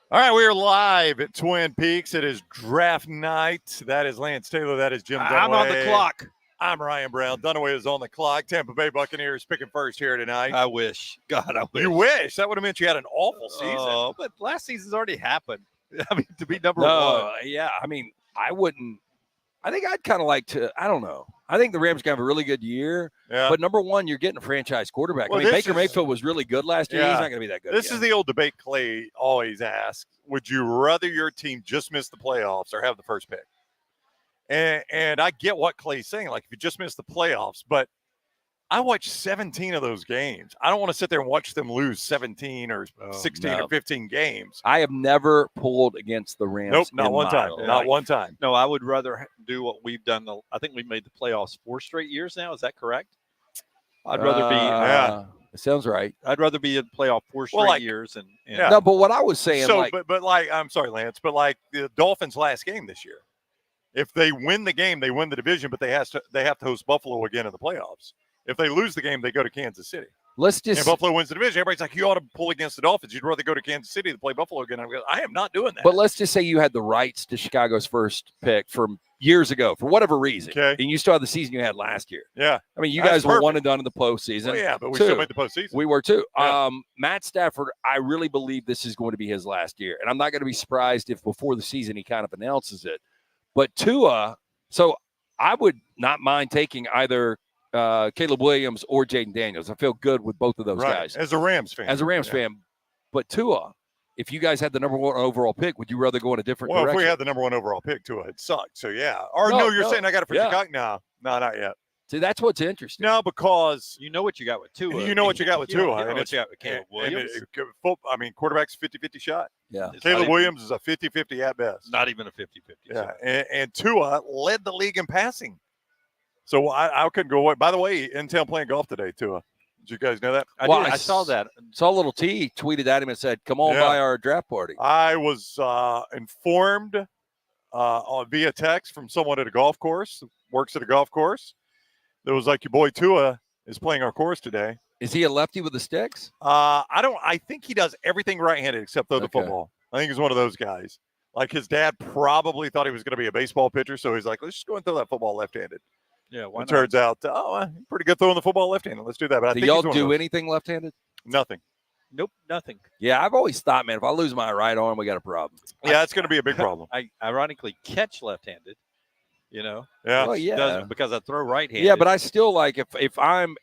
All right, we are live at Twin Peaks. It is draft night. That is Lance Taylor. That is Jim Dunaway. I'm on the clock. I'm Ryan Brown. Dunaway is on the clock. Tampa Bay Buccaneers picking first here tonight. I wish. God, I wish. You wish. That would have meant you had an awful season. Oh, but last season's already happened. I mean, to be number one. Yeah, I mean, I wouldn't. I think I'd kind of like to. I don't know. I think the Rams can have a really good year. Yeah. But number one, you're getting a franchise quarterback. Well, I mean, Baker Mayfield was really good last year. Yeah. He's not going to be that good. This again. is the old debate Clay always asks. Would you rather your team just miss the playoffs or have the first pick? And I get what Clay's saying. Like, if you just miss the playoffs, but I watched 17 of those games. I don't want to sit there and watch them lose 17 or 16 or 15 games. I have never pulled against the Rams. Nope, not one time. Not one time. No, I would rather do what we've done. I think we've made the playoffs 4 straight years now. Is that correct? I'd rather be. It sounds right. I'd rather be in playoff 4 straight years. And yeah. No, but what I was saying, so, but like, I'm sorry, Lance, but like the Dolphins' last game this year, if they win the game, they win the division, but they have to host Buffalo again in the playoffs. If they lose the game, they go to Kansas City. And Buffalo wins the division. Everybody's like, you ought to pull against the Dolphins. You'd rather go to Kansas City to play Buffalo again. I am not doing that. But let's just say you had the rights to Chicago's first pick from years ago, for whatever reason. Okay. And you still have the season you had last year. Yeah. I mean, you guys were one and done in the postseason. Well, yeah, but we still made the postseason. We were too. Yeah. Matt Stafford, I really believe this is going to be his last year. And I'm not going to be surprised if before the season he kind of announces it. But Tua, so I would not mind taking either Caleb Williams or Jaden Daniels. I feel good with both of those guys. As a Rams fan. But Tua, if you guys had the number 1 overall pick, would you rather go in a different direction? Well, if we had the number 1 overall pick, Tua, it sucked. So, yeah. Or no, you're saying I got it for Chicago? No, not yet. See, that's what's interesting. No, because you know what you got with Tua. You know what you got with Tua. You know what you got with Caleb Williams. Quarterback's 50-50 shot. Yeah. Caleb Williams is a 50-50 at best. Not even a 50-50. Yeah, and Tua led the league in passing. So I couldn't go away. By the way, Intel playing golf today, Tua. Did you guys know that? I saw that. Saw little T tweeted at him and said, come on by our draft party. I was informed via text from someone at a golf course, works at a golf course. That was like, your boy Tua is playing our course today. Is he a lefty with the sticks? I think he does everything right-handed except throw the football. I think he's one of those guys. Like, his dad probably thought he was going to be a baseball pitcher, so he's like, let's just go and throw that football left-handed. Yeah, why it turns out, pretty good throwing the football left-handed. Let's do that. But do y'all do anything left-handed? Nothing. Nope, nothing. Yeah, I've always thought, man, if I lose my right arm, we got a problem. Yeah, it's going to be a big problem. I ironically catch left-handed, Yeah. Well, yeah. Because I throw right-handed. Yeah, but I still like if I'm,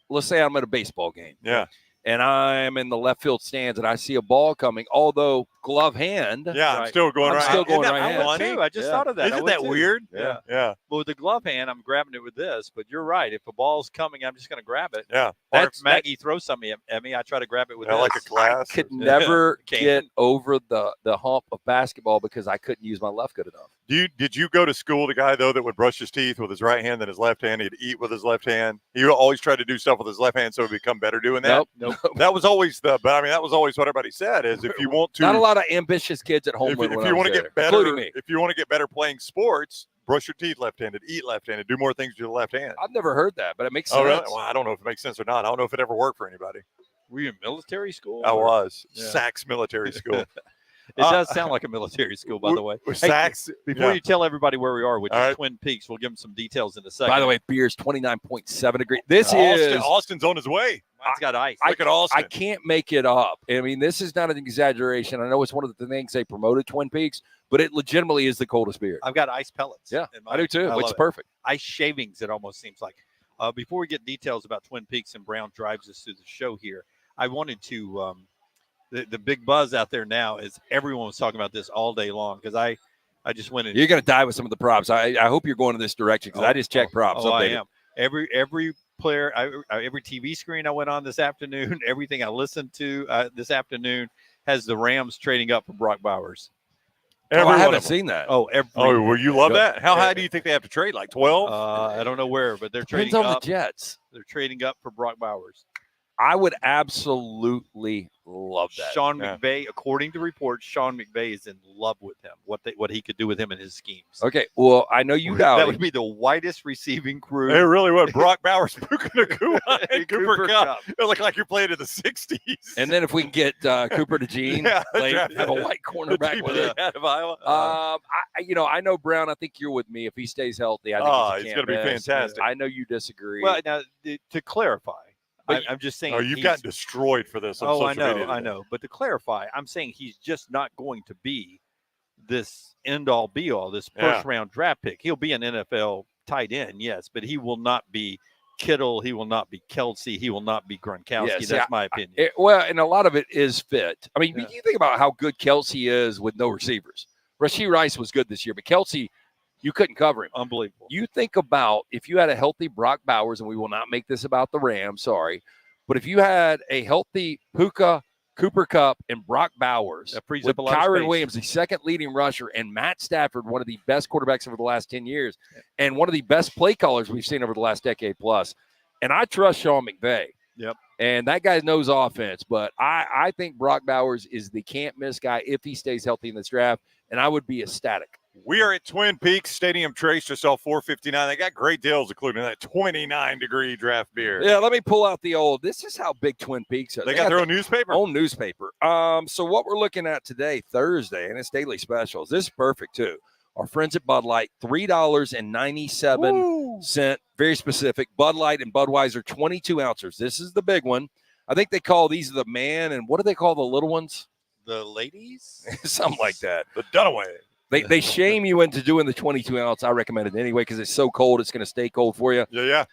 let's say I'm at a baseball game. Yeah. And I'm in the left field stands and I see a ball coming, although glove hand. Yeah, I'm still going right. I'm still going right hand. Too. I just thought of that. Isn't that weird? Yeah. Yeah. Well, with the glove hand, I'm grabbing it with this. But you're right. If a ball's coming, I'm just going to grab it. Yeah. Or if Maggie throws something at me, I try to grab it with this. Like a glass. I could never get over the hump of basketball because I couldn't use my left good enough. Did you go to school with a guy, though, that would brush his teeth with his right hand and his left hand? He'd eat with his left hand. He always tried to do stuff with his left hand so he'd become better doing that? Nope. That was always that was always what everybody said is if you want to. Not a lot of ambitious kids at home. If you want to get better, including me. If you want to get better playing sports, brush your teeth left-handed, eat left-handed, do more things with your left hand. I've never heard that, but it makes sense. Oh, really? Well, I don't know if it makes sense or not. I don't know if it ever worked for anybody. Were you in military school? I was. Yeah. Sachs Military School. It does sound like a military school, by the way. Sachs. Before you tell everybody where we are, which is Twin Peaks, we'll give them some details in a second. By the way, beer's 29.7 degrees. This is Austin's on his way. Mine's got ice. Look at Austin. I can't make it up. I mean, this is not an exaggeration. I know it's one of the things they promoted Twin Peaks, but it legitimately is the coldest beer. I've got ice pellets. Yeah, I do too, which is perfect. Ice shavings, it almost seems like. Before we get details about Twin Peaks and Brown drives us through the show here, I wanted to the big buzz out there now is everyone was talking about this all day long because I just went in. You're going to die with some of the props. I hope you're going in this direction because I just checked props. I am. Every player, every TV screen I went on this afternoon, everything I listened to this afternoon has the Rams trading up for Brock Bowers. I haven't seen that. Well, you love that? How high do you think they have to trade? Like 12? I don't know where, but they're Depends trading on up. the Jets. They're trading up for Brock Bowers. I would absolutely love that. Sean McVay, according to reports, Sean McVay is in love with him. What he could do with him and his schemes. Okay, well, I know you doubt That it. would be the widest receiving crew. It really would. Brock Bowers, Puka Nacua, and Cooper Cooper Kupp. Kupp. It looked like you're playing in the 60s. And then if we can get Cooper DeJean, have a white cornerback with it. Out of Iowa. I know Brown. I think you're with me. If he stays healthy, I think it's going to be fantastic. I know you disagree. Well, now to clarify, I'm just saying. You've gotten destroyed for this. On social media I know. But to clarify, I'm saying he's just not going to be this end-all, be-all, this first-round draft pick. He'll be an NFL tight end, yes, but he will not be Kittle. He will not be Kelsey. He will not be Gronkowski. That's my opinion. And a lot of it is fit. I mean, you think about how good Kelsey is with no receivers. Rashee Rice was good this year, but Kelsey, you couldn't cover him. Unbelievable. You think about if you had a healthy Brock Bowers, and we will not make this about the Rams, sorry, but if you had a healthy Puka, Cooper Kupp, and Brock Bowers, with Kyron Williams, the second leading rusher, and Matt Stafford, one of the best quarterbacks over the last 10 years, and one of the best play callers we've seen over the last decade plus. And I trust Sean McVay. Yep. And that guy knows offense, but I think Brock Bowers is the can't-miss guy if he stays healthy in this draft, and I would be ecstatic. We are at Twin Peaks Stadium Trace, just off 459. They got great deals, including that 29-degree draft beer. Yeah, let me pull out the old. This is how big Twin Peaks is. They got their own newspaper? Own newspaper. So what we're looking at today, Thursday, and it's daily specials. This is perfect, too. Our friends at Bud Light, $3.97. Very specific. Bud Light and Budweiser, 22 ounces. This is the big one. I think they call these the man, and what do they call the little ones? The ladies? Something like that. The Dunaway. They shame you into doing the 22 ounce. I recommend it anyway because it's so cold. It's going to stay cold for you. Yeah.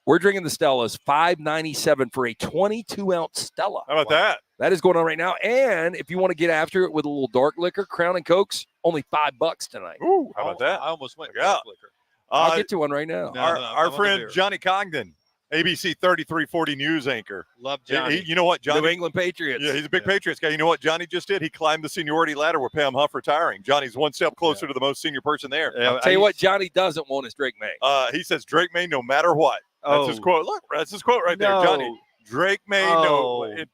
We're drinking the Stellas, $5.97 for a 22 ounce Stella. How about that? That is going on right now. And if you want to get after it with a little dark liquor, Crown and Cokes, only $5 tonight. Ooh, how about that? I almost went dark liquor. I'll get to one right now. Our friend Johnny Congdon, ABC 3340 news anchor. Love Johnny. You know what, Johnny? New England Patriots. Yeah, he's a big Patriots guy. You know what Johnny just did? He climbed the seniority ladder with Pam Huff retiring. Johnny's one step closer to the most senior person there. I'll tell you what Johnny doesn't want is Drake May. He says Drake May no matter what. That's his quote. Look, that's his quote right there, Johnny. Drake May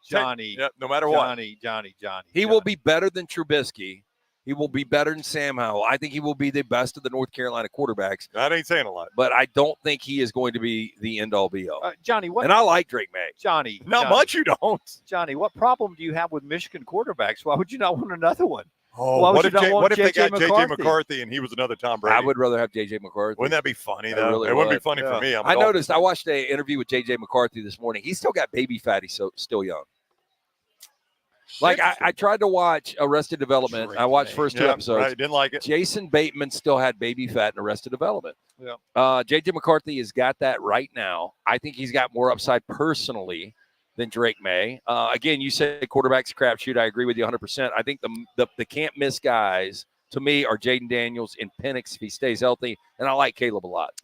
Johnny. No matter what. Johnny. He will be better than Trubisky. He will be better than Sam Howell. I think he will be the best of the North Carolina quarterbacks. That ain't saying a lot. But I don't think he is going to be the end-all, be-all. Johnny, what? And I like Drake May. Johnny. Not much you don't. Johnny, what problem do you have with Michigan quarterbacks? Why would you not want another one? Oh, what if they got J.J. McCarthy and he was another Tom Brady? I would rather have J.J. McCarthy. Wouldn't that be funny, though? It wouldn't be funny for me. I noticed. I watched an interview with J.J. McCarthy this morning. He's still got baby fat. He's still young. Like, I tried to watch Arrested Development. I watched first two episodes. Right, didn't like it. Jason Bateman still had baby fat in Arrested Development. Yeah. J.J. McCarthy has got that right now. I think he's got more upside personally than Drake May. Again, you say quarterback's crapshoot. I agree with you 100%. I think the can't-miss guys, to me, are Jaden Daniels and Penix if he stays healthy, and I like Caleb a lot.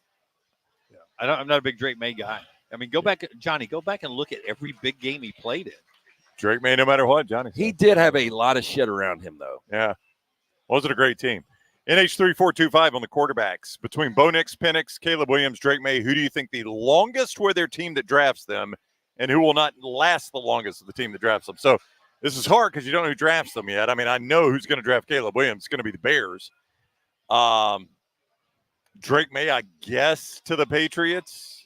Yeah. I'm not a big Drake May guy. I mean, go back and look at every big game he played in. Drake May no matter what, Johnny. He did have a lot of shit around him, though. Yeah. Wasn't a great team. NH3425 on the quarterbacks. Between Bo Nix, Penix, Caleb Williams, Drake May, who do you think the longest were their team that drafts them, and who will not last the longest of the team that drafts them? So this is hard because you don't know who drafts them yet. I mean, I know who's going to draft Caleb Williams. It's going to be the Bears. Drake May, I guess, to the Patriots.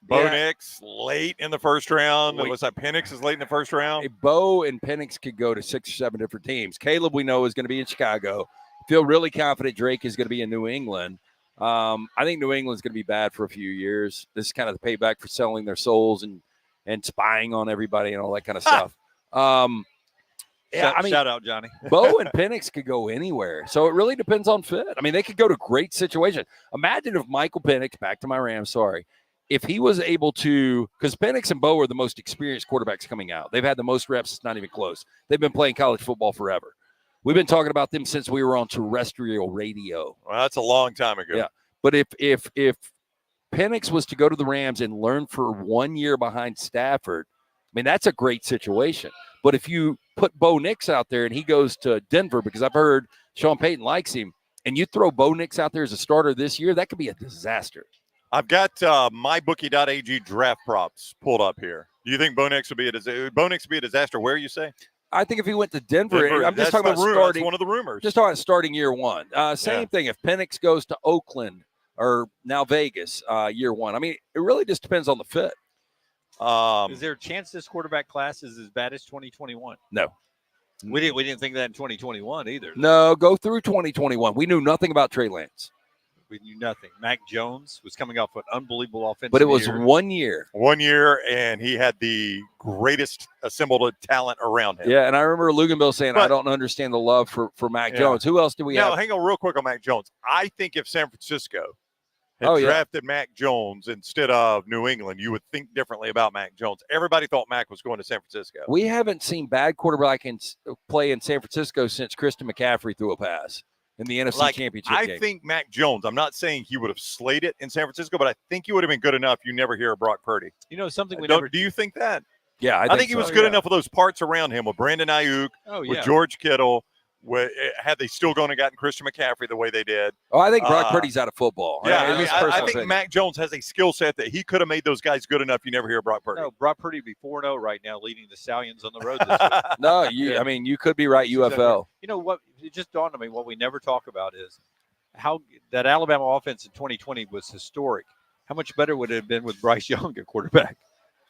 Bo Nix, late in the first round. Was that Penix is late in the first round? Hey, Bo and Penix could go to 6 or 7 different teams. Caleb, we know, is going to be in Chicago. Feel really confident Drake is going to be in New England. I think New England's going to be bad for a few years. This is kind of the payback for selling their souls and spying on everybody and all that kind of stuff. Shout out, Johnny. Bo and Penix could go anywhere. So it really depends on fit. I mean, they could go to great situations. Imagine if Michael Penix, back to my Rams, sorry, if he was able to, because Penix and Bo are the most experienced quarterbacks coming out. They've had the most reps. It's not even close. They've been playing college football forever. We've been talking about them since we were on terrestrial radio. Well, that's a long time ago. Yeah. But if Penix was to go to the Rams and learn for 1 year behind Stafford, I mean, that's a great situation. But if you put Bo Nix out there and he goes to Denver, because I've heard Sean Payton likes him, and you throw Bo Nix out there as a starter this year, that could be a disaster. I've got mybookie.ag draft props pulled up here. Do you think Bo Nix would be a disaster? Where you say? I think if he went to Denver, I'm just that's talking about the rumor. starting. That's one of the rumors. Just talking about starting year one. Same thing if Penix goes to Oakland or now Vegas year one. I mean, it really just depends on the fit. Is there a chance this quarterback class is as bad as 2021? No. We didn't think that in 2021 either. No, go through 2021. We knew nothing about Trey Lance. We knew nothing. Mac Jones was coming off an unbelievable offensive But it was year. 1 year. 1 year, and he had the greatest assembled talent around him. Yeah, and I remember Luganville saying, I don't understand the love for Mac Jones. Who else do we have? Now, hang on real quick on Mac Jones. I think if San Francisco had drafted Mac Jones instead of New England, you would think differently about Mac Jones. Everybody thought Mac was going to San Francisco. We haven't seen bad quarterback play in San Francisco since Christian McCaffrey threw a pass in the NFC Championship game. I think Mac Jones, I'm not saying he would have slayed it in San Francisco, but I think he would have been good enough. You never hear of Brock Purdy. You know, something we do never. Do you think that? Yeah, I think he was good enough with those parts around him, with Brandon Ayuk, with George Kittle. Had they still gone and gotten Christian McCaffrey the way they did. Oh, I think Brock Purdy's out of football. Yeah, I think Mac Jones has a skill set that he could have made those guys good enough. You never hear of Brock Purdy. No, Brock Purdy would be 4-0 right now, leading the Stallions on the road this week. No, I mean, you could be right, UFL. You know what? It just dawned on me. What we never talk about is how that Alabama offense in 2020 was historic. How much better would it have been with Bryce Young at quarterback?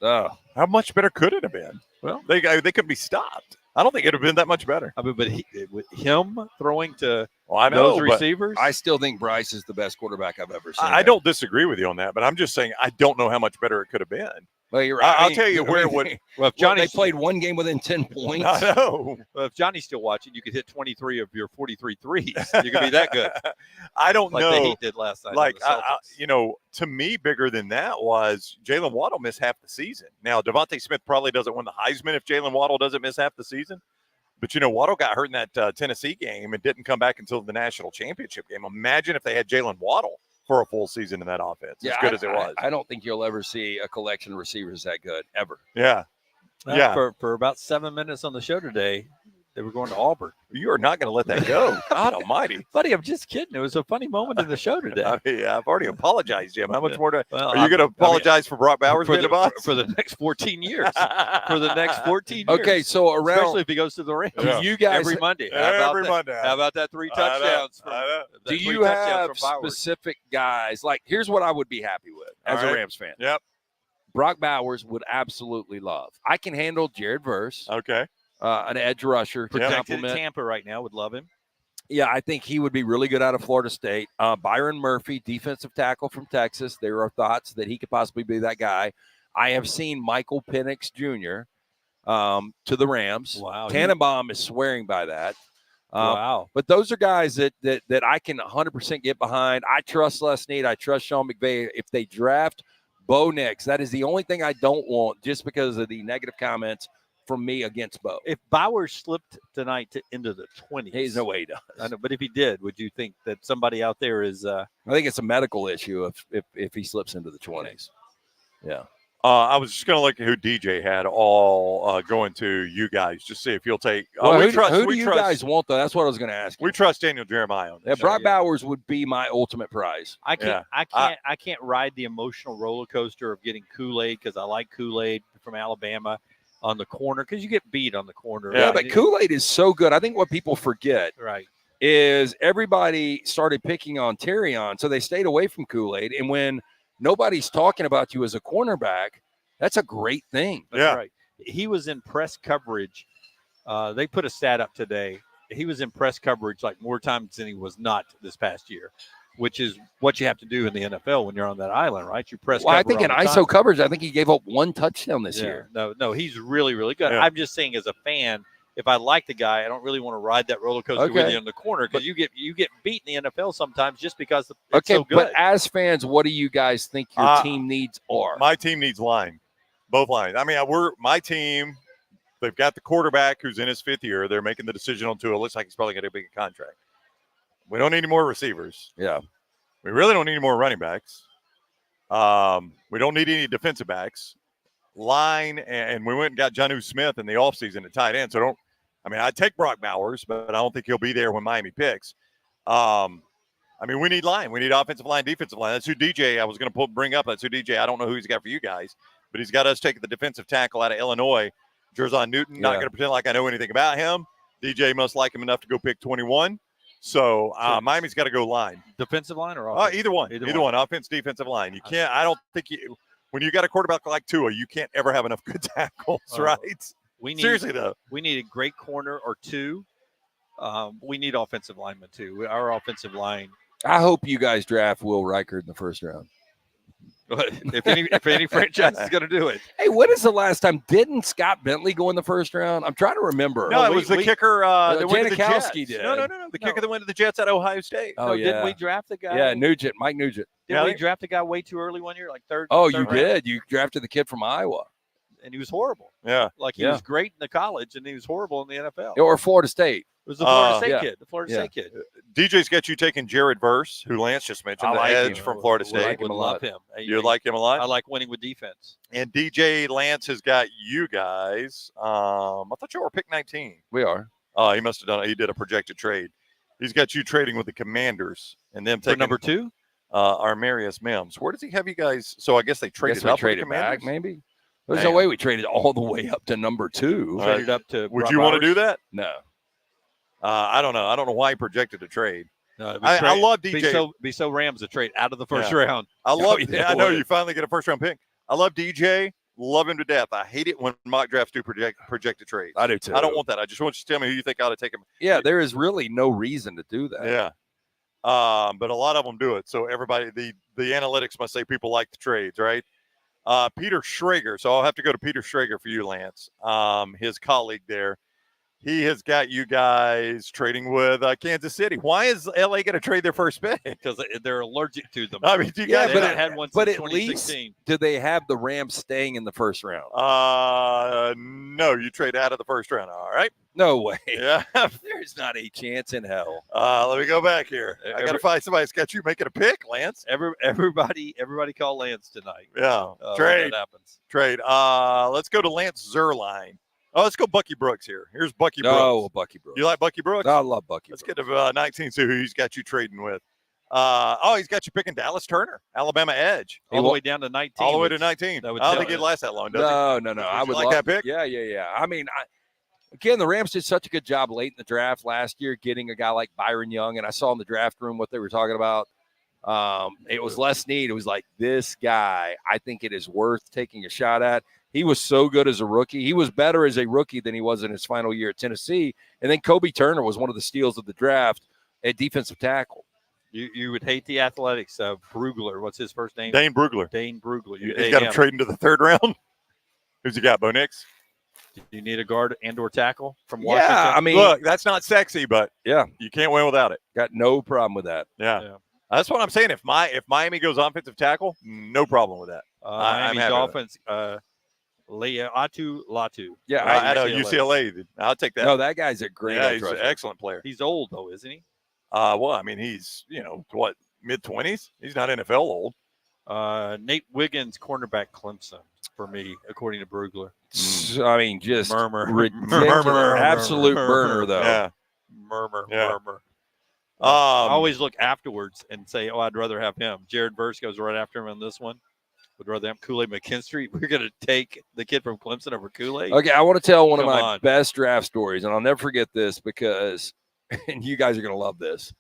Oh, how much better could it have been? Well, they could be stopped. I don't think it would have been that much better. I mean, but with him throwing to those receivers, I still think Bryce is the best quarterback I've ever seen. I don't disagree with you on that, but I'm just saying I don't know how much better it could have been. Well, you're right. I'll tell you where it would. Well, if Johnny they played one game within 10 points. I know. Well, if Johnny's still watching, you could hit 23 of your 43 threes. You could be that good. I don't know. Like the Heat did last night. Like, to me, bigger than that was Jalen Waddle missed half the season. Now, Devontae Smith probably doesn't win the Heisman if Jalen Waddle doesn't miss half the season. But, Waddle got hurt in that Tennessee game and didn't come back until the national championship game. Imagine if they had Jalen Waddle for a full season in that offense, as good as it was. I don't think you'll ever see a collection of receivers that good, ever. Yeah. For about 7 minutes on the show today, they were going to Auburn. You are not going to let that go. God almighty. Buddy, I'm just kidding. It was a funny moment in the show today. I've already apologized, Jim. How much more are you going to apologize for Brock Bowers for the next 14 years? For the next 14 years. Okay, so especially if he goes to the Rams. Do you guys every Monday. Monday. How about that 3 touchdowns? Do you have specific guys? Like, here's what I would be happy with as a Rams fan. Yep. Brock Bowers would absolutely love. I can handle Jared Verse. Okay. An edge rusher to complement. Tampa right now would love him. Yeah, I think he would be really good out of Florida State. Byron Murphy, defensive tackle from Texas. There are thoughts that he could possibly be that guy. I have seen Michael Penix Jr. To the Rams. Wow. Tannenbaum is swearing by that. Wow. But those are guys that I can 100% get behind. I trust Les Snead. I trust Sean McVay. If they draft Bo Nix, that is the only thing I don't want just because of the negative comments from me against Bo. If Bowers slipped tonight into the 20s. There's no way he does. I know, but if he did, would you think that somebody out there is I think it's a medical issue if he slips into the 20s. Yeah. I was just going to look at who DJ had all going to you guys, just see if you'll take. Who do you guys want, though? That's what I was going to ask you. We trust Daniel Jeremiah on this. Brock Bowers would be my ultimate prize. I can't ride the emotional roller coaster of getting Kool-Aid because I like Kool-Aid from Alabama on the corner because you get beat on the corner. Yeah, but Kool-Aid is so good. I think what people forget is everybody started picking on Terrion, so they stayed away from Kool-Aid. And when nobody's talking about you as a cornerback, that's a great thing. That's right. He was in press coverage. They put a stat up today. He was in press coverage like more times than he was not this past year, which is what you have to do in the NFL when you're on that island, right? You press. Well, I think in ISO coverage, I think he gave up 1 touchdown this year. No, he's really, really good. Yeah. I'm just saying, as a fan, if I like the guy, I don't really want to ride that roller coaster with you in the corner because you get beat in the NFL sometimes just because it's so good. But as fans, what do you guys think your team needs are? My team needs line, both lines. I mean, my team. They've got the quarterback who's in his 5th year. They're making the decision on Tua. It looks like he's probably going to get a big contract. We don't need any more receivers. Yeah. We really don't need any more running backs. We don't need any defensive backs. Line, and we went and got Jonnu Smith in the offseason at tight end. I'd take Brock Bowers, but I don't think he'll be there when Miami picks. I mean, we need line. We need offensive line, defensive line. That's who DJ, I was going to bring up. That's who DJ, I don't know who he's got for you guys, but he's got us taking the defensive tackle out of Illinois, Jerzon Newton. Not going to pretend like I know anything about him. DJ must like him enough to go pick 21. So Miami's got to go line. Defensive line or offense? Either one. Either one. Offense, defensive line. You can't, I don't think when you got a quarterback like Tua, you can't ever have enough good tackles, right? Seriously, though. We need a great corner or two. We need offensive linemen, too. Our offensive line. I hope you guys draft Will Reichert in the first round. if any franchise is going to do it. Hey, when is the last time? Didn't Scott Bentley go in the first round? I'm trying to remember. No, it was the kicker that went to the Jets. Did. No. The kicker that went to the Jets at Ohio State. Oh, yeah. Didn't we draft the guy? Yeah, Mike Nugent. Didn't we draft the guy way too early one year, like third? Oh, third you round? did. You drafted the kid from Iowa. And he was horrible. Yeah. Like he was great in the college, and he was horrible in the NFL. Or Florida State. It was the Florida State kid. The Florida State kid. DJ's got you taking Jared Verse, who Lance just mentioned, the edge from Florida State. I love him. You like him a lot? I like winning with defense. And DJ Lance has got you guys. I thought you were pick 19. We are. He must have done it. He did a projected trade. He's got you trading with the Commanders and them taking number 2. Armarius Mims. Where does he have you guys? So I guess they traded up. Traded back, maybe. There's no way we traded all the way up to number 2. Traded up to. Would you want to do that? No. I don't know. I don't know why he projected a trade. No, I love DJ. Be so Rams a trade out of the first round. I love. I know you finally get a first round pick. I love DJ. Love him to death. I hate it when mock drafts do projected trades. I do too. I don't want that. I just want you to tell me who you think ought to take him. Yeah, there is really no reason to do that. Yeah. But a lot of them do it. So everybody, the analytics must say people like the trades, right? Peter Schrager. So I'll have to go to Peter Schrager for you, Lance. His colleague there. He has got you guys trading with Kansas City. Why is LA going to trade their first pick? Because they're allergic to them. I mean, you guys had one but since at 2016. least do they have the Rams staying in the first round? No, you trade out of the first round. All right. No way. Yeah. There's not a chance in hell. Let me go back here. I got to find somebody that's got you making a pick, Lance. Everybody call Lance tonight. Yeah. Trade. When that happens. Trade. Let's go to Lance Zerline. Oh, let's go Bucky Brooks here. Here's Bucky Brooks. Oh, Bucky Brooks. You like Bucky Brooks? I love Bucky Let's Brooks. get to 19, see who he's got you trading with. He's got you picking Dallas Turner, Alabama edge. All the way down to 19. All the way to 19. I don't think it'd last that long, does it? No. I would like that pick. Yeah. I mean, again, the Rams did such a good job late in the draft last year getting a guy like Byron Young, and I saw in the draft room what they were talking about. It was less need. It was like, this guy, I think it is worth taking a shot at. He was so good as a rookie. He was better as a rookie than he was in his final year at Tennessee. And then Kobe Turner was one of the steals of the draft at defensive tackle. You would hate the athletics of Brugler. What's his first name? Dane Brugler. He's got him trading to the third round. Who's he got, Bo Nix? You need a guard and or tackle from Washington? Yeah, I mean, look, that's not sexy, but yeah, you can't win without it. Got no problem with that. Yeah. That's what I'm saying. If Miami goes offensive tackle, no problem with that. Miami Dolphins, Latu. Yeah, at UCLA. I'll take that. No, that guy's a great. Yeah, he's an excellent player. He's old though, isn't he? Well, I mean, he's mid-20s. He's not NFL old. Nate Wiggins, cornerback, Clemson, for me, according to Brugler. I mean, just murmur, absolute burner though. Yeah, murmur. I always look afterwards and say, "Oh, I'd rather have him." Jared Verse goes right after him on this one. Would rather have Kool-Aid McKinstry. We're going to take the kid from Clemson over Kool-Aid. Okay, I want to tell one of my best draft stories, and I'll never forget this because, and you guys are going to love this.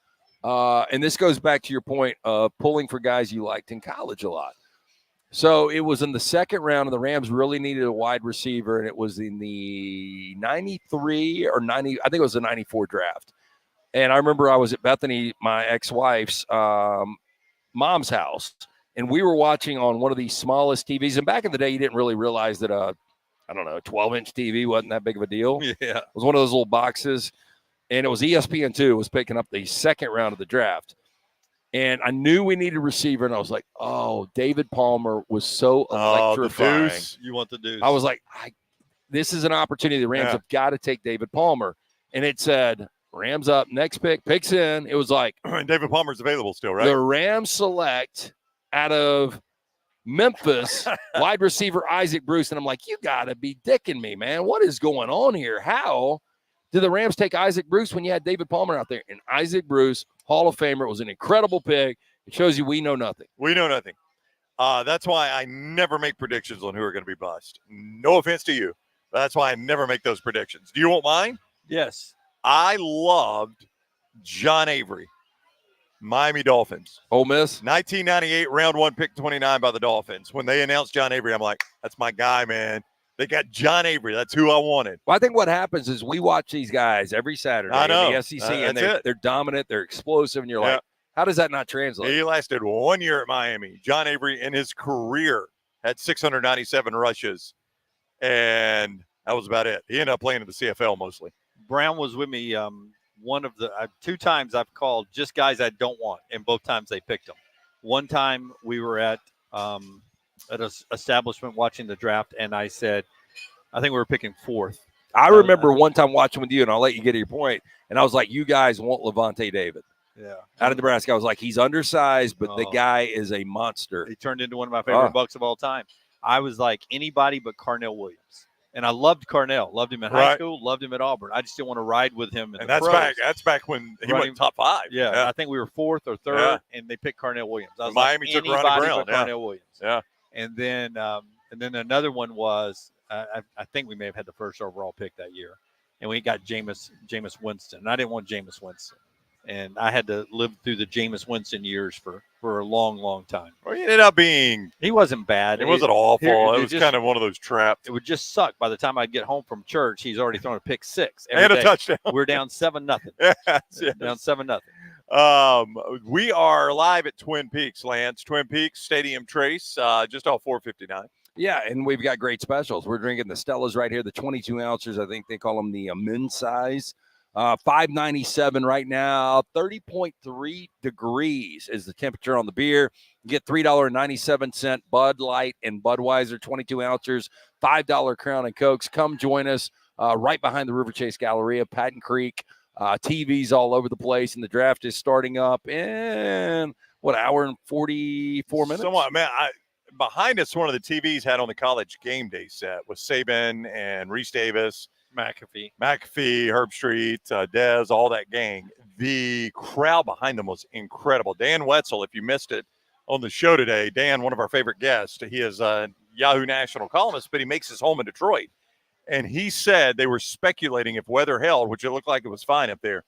And this goes back to your point of pulling for guys you liked in college a lot. So it was in the second round, and the Rams really needed a wide receiver, and it was in the 93 or 90, I think it was the 94 draft. And I remember I was at Bethany, my ex-wife's mom's house, and we were watching on one of these smallest TVs. And back in the day, you didn't really realize that a 12-inch TV wasn't that big of a deal. Yeah. It was one of those little boxes. And it was ESPN2 was picking up the second round of the draft. And I knew we needed a receiver. And I was like, oh, David Palmer was so electrifying. You want the deuce. I was like, this is an opportunity. The Rams have got to take David Palmer. And it said, Rams up, next pick, picks in. It was like. And David Palmer's available still, right? The Rams select out of Memphis wide receiver Isaac Bruce. And I'm like, you got to be dicking me, man. What is going on here? How did the Rams take Isaac Bruce when you had David Palmer out there? And Isaac Bruce Hall of Famer. It was an incredible pick. It shows you we know nothing. We know nothing. That's why I never make predictions on who are going to be bust. No offense to you. But that's why I never make those predictions. Do you want mine? Yes. I loved John Avery, Miami Dolphins. Ole Miss? 1998, round 1, pick 29 by the Dolphins. When they announced John Avery, I'm like, that's my guy, man. They got John Avery. That's who I wanted. Well, I think what happens is we watch these guys every Saturday I know. in the SEC, and they're dominant, they're explosive, and you're Yeah. like, how does that not translate? He lasted 1 year at Miami. John Avery in his career had 697 rushes, and that was about it. He ended up playing in the CFL mostly. Brown was with me one of the 2 times I've called just guys I don't want, and both times they picked them. One time we were at an establishment watching the draft, and I said, I think we were picking 4th. I remember one time watching with you, and I'll let you get to your point, and I was like, you guys want Levante David. Yeah. Out of Nebraska. I was like, he's undersized, but the guy is a monster. He turned into one of my favorite Bucks of all time. I was like, anybody but Carnell Williams. And I loved Carnell. Loved him in high school. Loved him at Auburn. I just didn't want to ride with him. And that's back when he went top 5. Yeah. I think we were 4th or 3rd, and they picked Carnell Williams. I was Miami took Ronnie Brown. Carnell Williams. Yeah. And then another one was I think we may have had the 1st overall pick that year, and we got Jameis Winston. And I didn't want Jameis Winston, and I had to live through the Jameis Winston years for a long, long time. Well, he ended up being. He wasn't bad. It wasn't awful. It was kind of one of those traps. It would just suck. By the time I'd get home from church, he's already thrown a pick 6 and a touchdown. We're down 7-0. Yes. Down 7-0. We are live at Twin Peaks, Lance. Twin Peaks Stadium Trace, just off 459. Yeah, and we've got great specials. We're drinking the Stellas right here, the 22 ounces. I think they call them the men's size. $5.97 right now. 30.3 degrees is the temperature on the beer. You get $3.97 Bud Light and Budweiser 22 ounces, $5 Crown and Cokes. Come join us right behind the River Chase Galleria, Patton Creek. TVs all over the place, and the draft is starting up in hour and 44 minutes. Somewhat, man. Behind us, one of the TVs had on the college game day set with Saban and Reese Davis, McAfee, Herb Street, Dez, all that gang. The crowd behind them was incredible. Dan Wetzel, if you missed it on the show today, Dan, one of our favorite guests, he is a Yahoo national columnist, but he makes his home in Detroit. And he said they were speculating if weather held, which it looked like it was fine up there,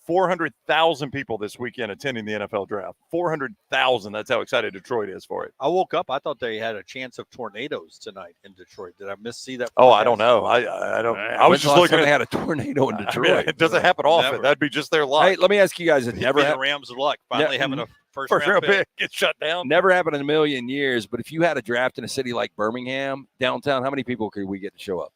400,000 people this weekend attending the NFL draft. 400,000. That's how excited Detroit is for it. I woke up. I thought they had a chance of tornadoes tonight in Detroit. Did I see that? Oh, I don't know. I don't. I was just looking at. They had a tornado in Detroit. I mean, it doesn't happen often. Never. That'd be just their luck. Hey, let me ask you guys. It never the Rams of luck finally having a first round pick get shut down. Never happened in a million years. But if you had a draft in a city like Birmingham, downtown, how many people could we get to show up?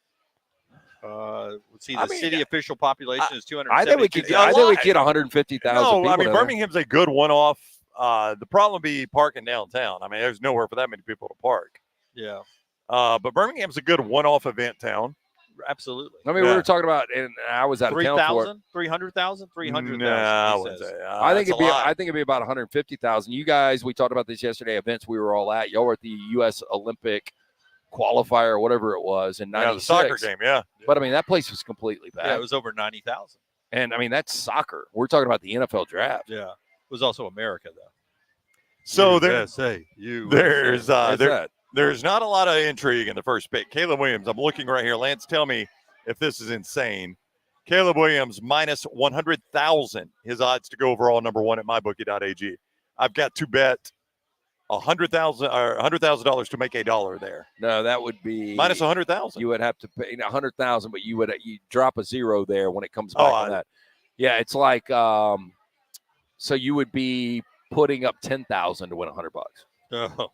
Let's see. The city official population is 270. I think we could get 150,000 No, people. I mean, Birmingham's a good one-off. The problem would be parking downtown. I mean, there's nowhere for that many people to park. Yeah. But Birmingham's a good one-off event town. Absolutely. I mean, we were talking about, and I was out of town for it. 300,000, 300,000. No, I think it'd be about 150,000. You guys, we talked about this yesterday. Events we were all at. Y'all were at the U.S. Olympic qualifier or whatever it was in 96. Yeah, the soccer game, yeah. But I mean, that place was completely packed. Yeah, it was over 90,000. And I mean, that's soccer. We're talking about the NFL draft. Yeah. It was also America, though. So there's not a lot of intrigue in the first pick. Caleb Williams, I'm looking right here. Lance, tell me if this is insane. Caleb Williams minus 100,000. His odds to go overall number 1 at mybookie.ag. I've got to bet $100,000 to make $1 there. No, that would be minus 100,000. You would have to pay 100,000, but you drop a zero there when it comes back on that. Yeah, it's like so you would be putting up 10,000 to win $100. Oh.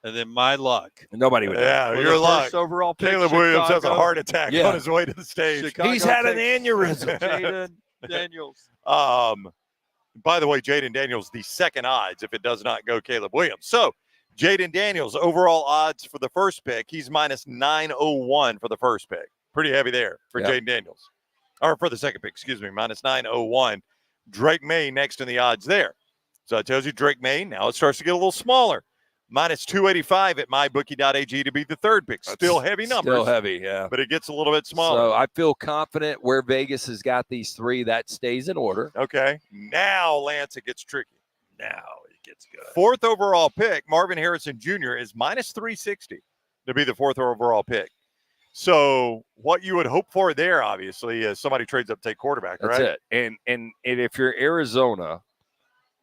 And then my luck. Nobody would. Yeah, your luck. First overall pick, Caleb Williams has a heart attack on his way to the stage. He's had an aneurysm. Jaden Daniels. By the way, Jaden Daniels, the second odds if it does not go Caleb Williams. So, Jaden Daniels, overall odds for the first pick, he's minus 901 for the first pick. Pretty heavy there for Jaden Daniels. Or for the second pick, excuse me, minus 901. Drake May next in the odds there. So it tells you Drake May. Now it starts to get a little smaller. minus 285 at mybookie.ag to be the third pick. Still heavy numbers. Still heavy, yeah. But it gets a little bit smaller. So I feel confident where Vegas has got these three. That stays in order. Okay. Now, Lance, it gets tricky. Now it gets good. Fourth overall pick, Marvin Harrison Jr. is minus 360 to be the fourth overall pick. So what you would hope for there, obviously, is somebody trades up to take quarterback, That's right? it. And if you're Arizona,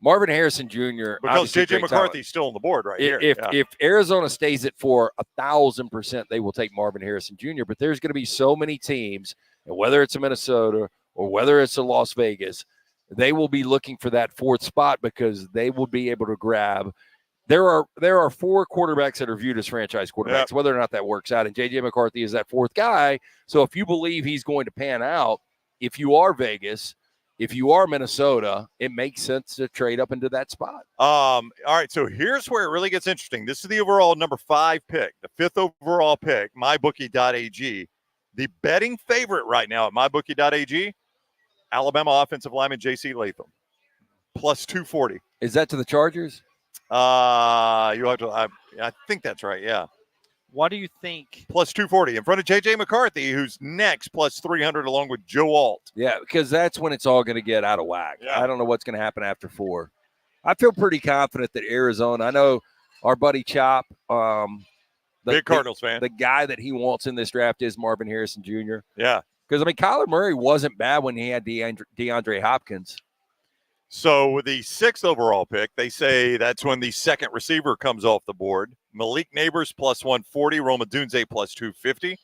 Marvin Harrison Jr. Because obviously J.J. great McCarthy's still on the board right here. If Arizona stays it for 1,000%, they will take Marvin Harrison Jr. But there's going to be so many teams, and whether it's a Minnesota or whether it's a Las Vegas, they will be looking for that fourth spot because they will be able to grab. There are four quarterbacks that are viewed as franchise quarterbacks, whether or not that works out. And J.J. McCarthy is that fourth guy. So if you believe he's going to pan out, if you are Vegas, if you are Minnesota, it makes sense to trade up into that spot. All right, so here's where it really gets interesting. This is the overall number 5 pick, the 5th overall pick, mybookie.ag. The betting favorite right now at mybookie.ag, Alabama offensive lineman J.C. Latham, plus 240. Is that to the Chargers? You have to. I think that's right. Yeah, What do you think? plus 240 in front of J.J. McCarthy, who's next, plus 300 along with Joe Alt. Yeah, because that's when it's all going to get out of whack. Yeah. I don't know what's going to happen after 4. I feel pretty confident that Arizona, I know our buddy Chop, Big Cardinals fan. the guy that he wants in this draft is Marvin Harrison Jr. Yeah. Because, I mean, Kyler Murray wasn't bad when he had DeAndre Hopkins. So with the 6th overall pick, they say that's when the second receiver comes off the board. Malik Neighbors plus 140, Roma Dunze plus 250.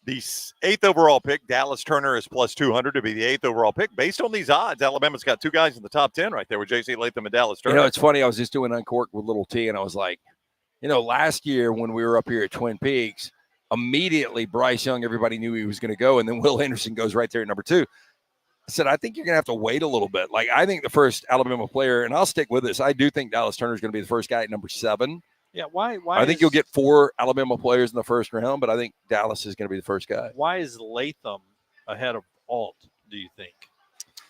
The 8th overall pick, Dallas Turner is plus 200 to be the 8th overall pick. Based on these odds, Alabama's got 2 guys in the top 10 right there with J.C. Latham and Dallas Turner. You know, it's funny. I was just doing Uncorked with Little T, and I was like, you know, last year when we were up here at Twin Peaks, immediately Bryce Young, everybody knew he was going to go, and then Will Anderson goes right there at number 2. I said, I think you're going to have to wait a little bit. Like, I think the first Alabama player, and I'll stick with this, I do think Dallas Turner is going to be the first guy at number 7. Yeah, why I think you'll get 4 Alabama players in the first round, but I think Dallas is going to be the first guy. Why is Latham ahead of Alt, do you think?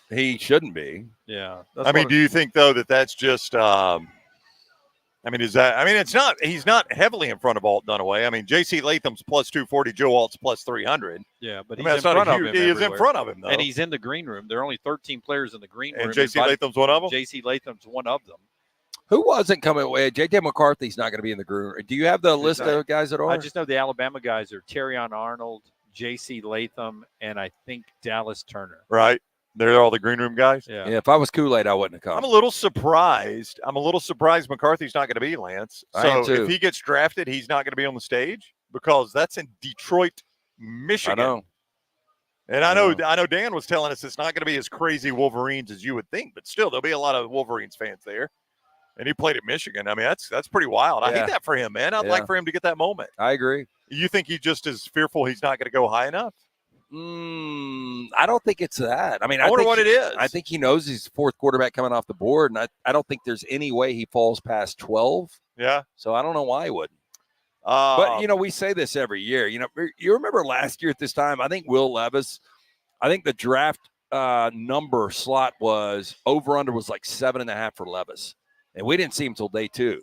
He shouldn't be. Yeah. I mean, do you think, though, that that's just it's not – he's not heavily in front of Alt Dunaway. I mean, J.C. Latham's plus 240, Joe Alt's plus 300. Yeah, but I he's mean, in front of him. He is in everywhere. front of him, though. And he's in the green room. There are only 13 players in the green room. And J.C. Latham's one of them? J.C. Latham's one of them. Who wasn't coming away? J.J. McCarthy's not going to be in the group. Do you have the list not. of guys that are? I just know the Alabama guys are Terrion Arnold, J.C. Latham, and I think Dallas Turner. Right. They're all the green room guys? Yeah. Yeah, if I was Kool-Aid, I wouldn't have come. I'm a little surprised. McCarthy's not going to be, Lance. I am So too. if he gets drafted, he's not going to be on the stage because that's in Detroit, Michigan. I know. And I know Dan was telling us it's not going to be as crazy Wolverines as you would think, but still there'll be a lot of Wolverines fans there. And he played at Michigan. I mean, that's pretty wild. I Yeah. hate that for him, man. I'd Yeah. like for him to get that moment. I agree. You think he just is fearful he's not going to go high enough? I don't think it's that. I mean, I wonder think what it is. I think he knows he's fourth quarterback coming off the board, and I don't think there's any way he falls past 12. Yeah. So I don't know why he wouldn't. But, you know, we say this every year. You know, you remember last year at this time, I think Will Levis, I think the draft number slot was over-under was like 7.5 for Levis. And we didn't see him until day 2.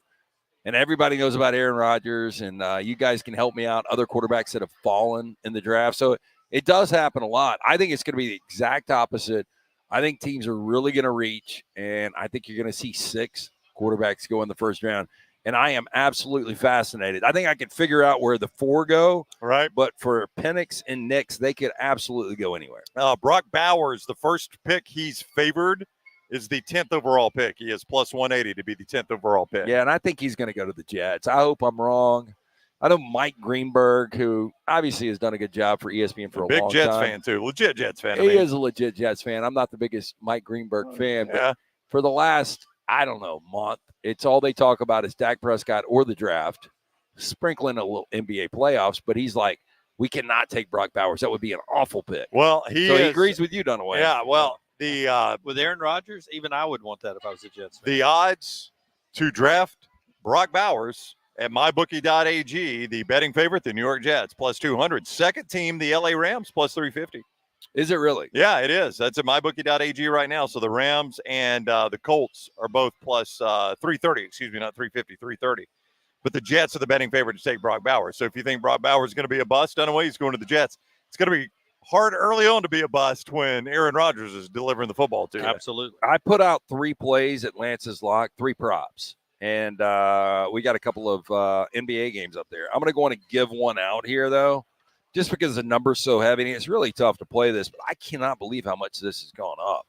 And everybody knows about Aaron Rodgers, and you guys can help me out, other quarterbacks that have fallen in the draft. So it does happen a lot. I think it's going to be the exact opposite. I think teams are really going to reach, and I think you're going to see 6 quarterbacks go in the first round. And I am absolutely fascinated. I think I could figure out where the 4 go. Right. But for Penix and Nix, they could absolutely go anywhere. Brock Bowers, the first pick he's favored, is the 10th overall pick. He is plus 180 to be the 10th overall pick. Yeah, and I think he's going to go to the Jets. I hope I'm wrong. I know Mike Greenberg, who obviously has done a good job for ESPN for a big long Jets time. fan, too. Legit Jets fan. He is a legit Jets fan. I'm not the biggest Mike Greenberg fan, but Yeah. for the last, I don't know, month, it's all they talk about is Dak Prescott or the draft, sprinkling a little NBA playoffs, but he's like, we cannot take Brock Bowers. That would be an awful pick. Well, he agrees with you, Dunaway. Yeah, well, the With Aaron Rodgers, even I would want that if I was a Jets fan. the odds to draft Brock Bowers at mybookie.ag, the betting favorite, the New York Jets, plus 200. Second team, the LA Rams, plus 350. Is it really? Yeah, it is. That's at mybookie.ag right now. So the Rams and the Colts are both plus 330. Excuse me, not 350, 330. But the Jets are the betting favorite to take Brock Bowers. So if you think Brock Bowers is going to be a bust, Dunaway, he's going to the Jets. It's going to be hard early on to be a bust when Aaron Rodgers is delivering the football to you. Absolutely. I put out 3 plays at Lance's lock, 3 props. And we got a couple of NBA games up there. I'm going to go on and give one out here, though, just because the number's so heavy. And it's really tough to play this, but I cannot believe how much this has gone up.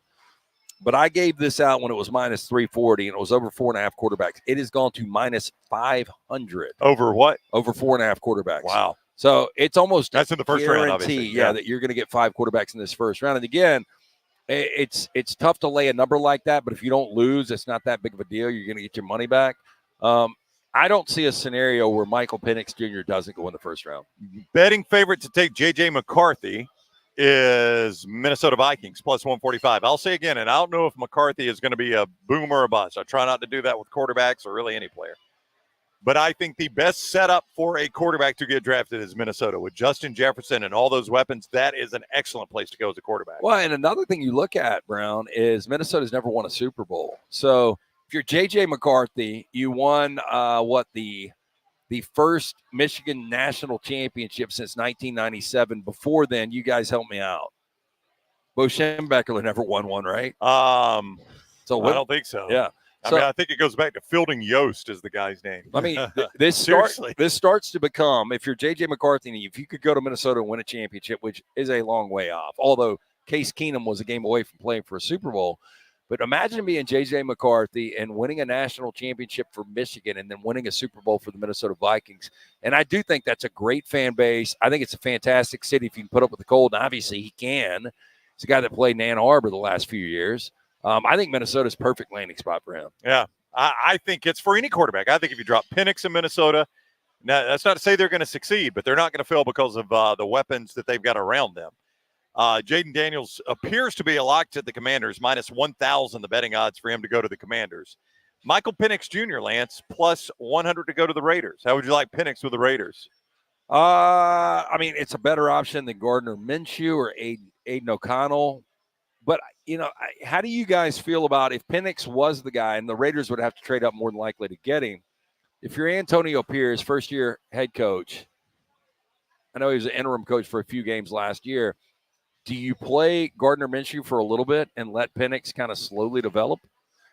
But I gave this out when it was minus 340, and it was over 4.5 quarterbacks. It has gone to minus 500. Over what? Over 4.5 quarterbacks. Wow. So it's almost that's in the first round, obviously. Yeah, that you're going to get 5 quarterbacks in this first round. And again, it's tough to lay a number like that, but if you don't lose, it's not that big of a deal. You're going to get your money back. I don't see a scenario where Michael Penix Jr. doesn't go in the first round. Betting favorite to take J.J. McCarthy is Minnesota Vikings, plus 145. I'll say again, and I don't know if McCarthy is going to be a boom or a bust. I try not to do that with quarterbacks or really any player. But I think the best setup for a quarterback to get drafted is Minnesota. With Justin Jefferson and all those weapons, that is an excellent place to go as a quarterback. Well, and another thing you look at, Brown, is Minnesota's never won a Super Bowl. So if you're J.J. McCarthy, you won the first Michigan national championship since 1997. Before then, you guys help me out. Bo Schembechler never won one, right? So I don't think so. Yeah. I mean, I think it goes back to Fielding Yost is the guy's name. I mean, this starts to become, if you're J.J. McCarthy, if you could go to Minnesota and win a championship, which is a long way off, although Case Keenum was a game away from playing for a Super Bowl. But imagine being J.J. McCarthy and winning a national championship for Michigan and then winning a Super Bowl for the Minnesota Vikings. And I do think that's a great fan base. I think it's a fantastic city if you can put up with the cold. And obviously he can. He's a guy that played in Ann Arbor the last few years. I think Minnesota's perfect landing spot for him. Yeah, I think it's for any quarterback. I think if you drop Penix in Minnesota, now that's not to say they're going to succeed, but they're not going to fail because of the weapons that they've got around them. Jaden Daniels appears to be a lock to the Commanders, minus 1,000 the betting odds for him to go to the Commanders. Michael Penix Jr., Lance, plus 100 to go to the Raiders. How would you like Penix with the Raiders? I mean, it's a better option than Gardner Minshew or Aiden O'Connell. But, how do you guys feel about if Penix was the guy, and the Raiders would have to trade up more than likely to get him, if you're Antonio Pierce, first-year head coach, I know he was an interim coach for a few games last year, do you play Gardner Minshew for a little bit and let Penix kind of slowly develop?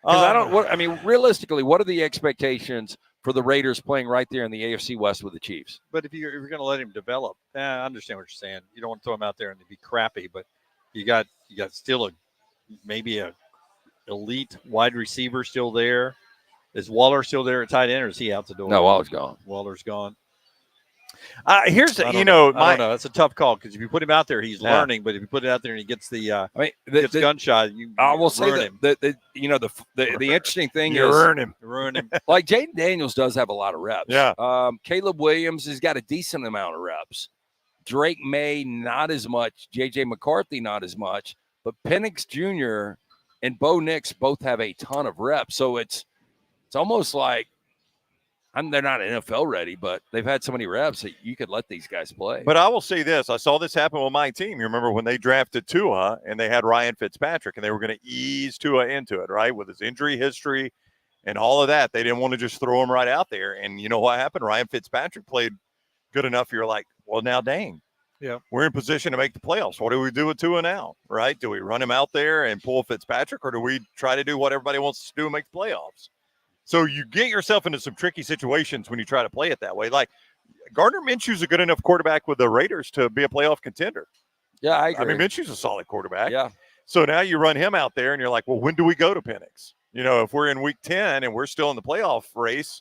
Because realistically, what are the expectations for the Raiders playing right there in the AFC West with the Chiefs? But if you're going to let him develop, I understand what you're saying. You don't want to throw him out there and be crappy, but you got still maybe a elite wide receiver still there. Is Waller still there at tight end, or is he out the door? No, Waller's gone. Waller's gone. Here's I don't know. That's a tough call because if you put him out there, he's learning. But if you put it out there and he gets the gunshot, I will say him. The interesting thing you is ruin him. Like Jaden Daniels does have a lot of reps. Yeah. Caleb Williams has got a decent amount of reps. Drake May not as much. J.J. McCarthy not as much. But Penix Jr. and Bo Nix both have a ton of reps. So it's almost like they're not NFL ready, but they've had so many reps that you could let these guys play. But I will say this. I saw this happen with my team. You remember when they drafted Tua and they had Ryan Fitzpatrick and they were going to ease Tua into it, right, with his injury history and all of that. They didn't want to just throw him right out there. And you know what happened? Ryan Fitzpatrick played good enough. You're like, well, now dang. Yeah, we're in position to make the playoffs. What do we do with Tua now, right? Do we run him out there and pull Fitzpatrick, or do we try to do what everybody wants us to do and make the playoffs? So you get yourself into some tricky situations when you try to play it that way. Like Gardner Minshew's a good enough quarterback with the Raiders to be a playoff contender. Yeah, I agree. I mean, Minshew's a solid quarterback. Yeah. So now you run him out there and you're like, well, when do we go to Penix? If we're in week 10 and we're still in the playoff race,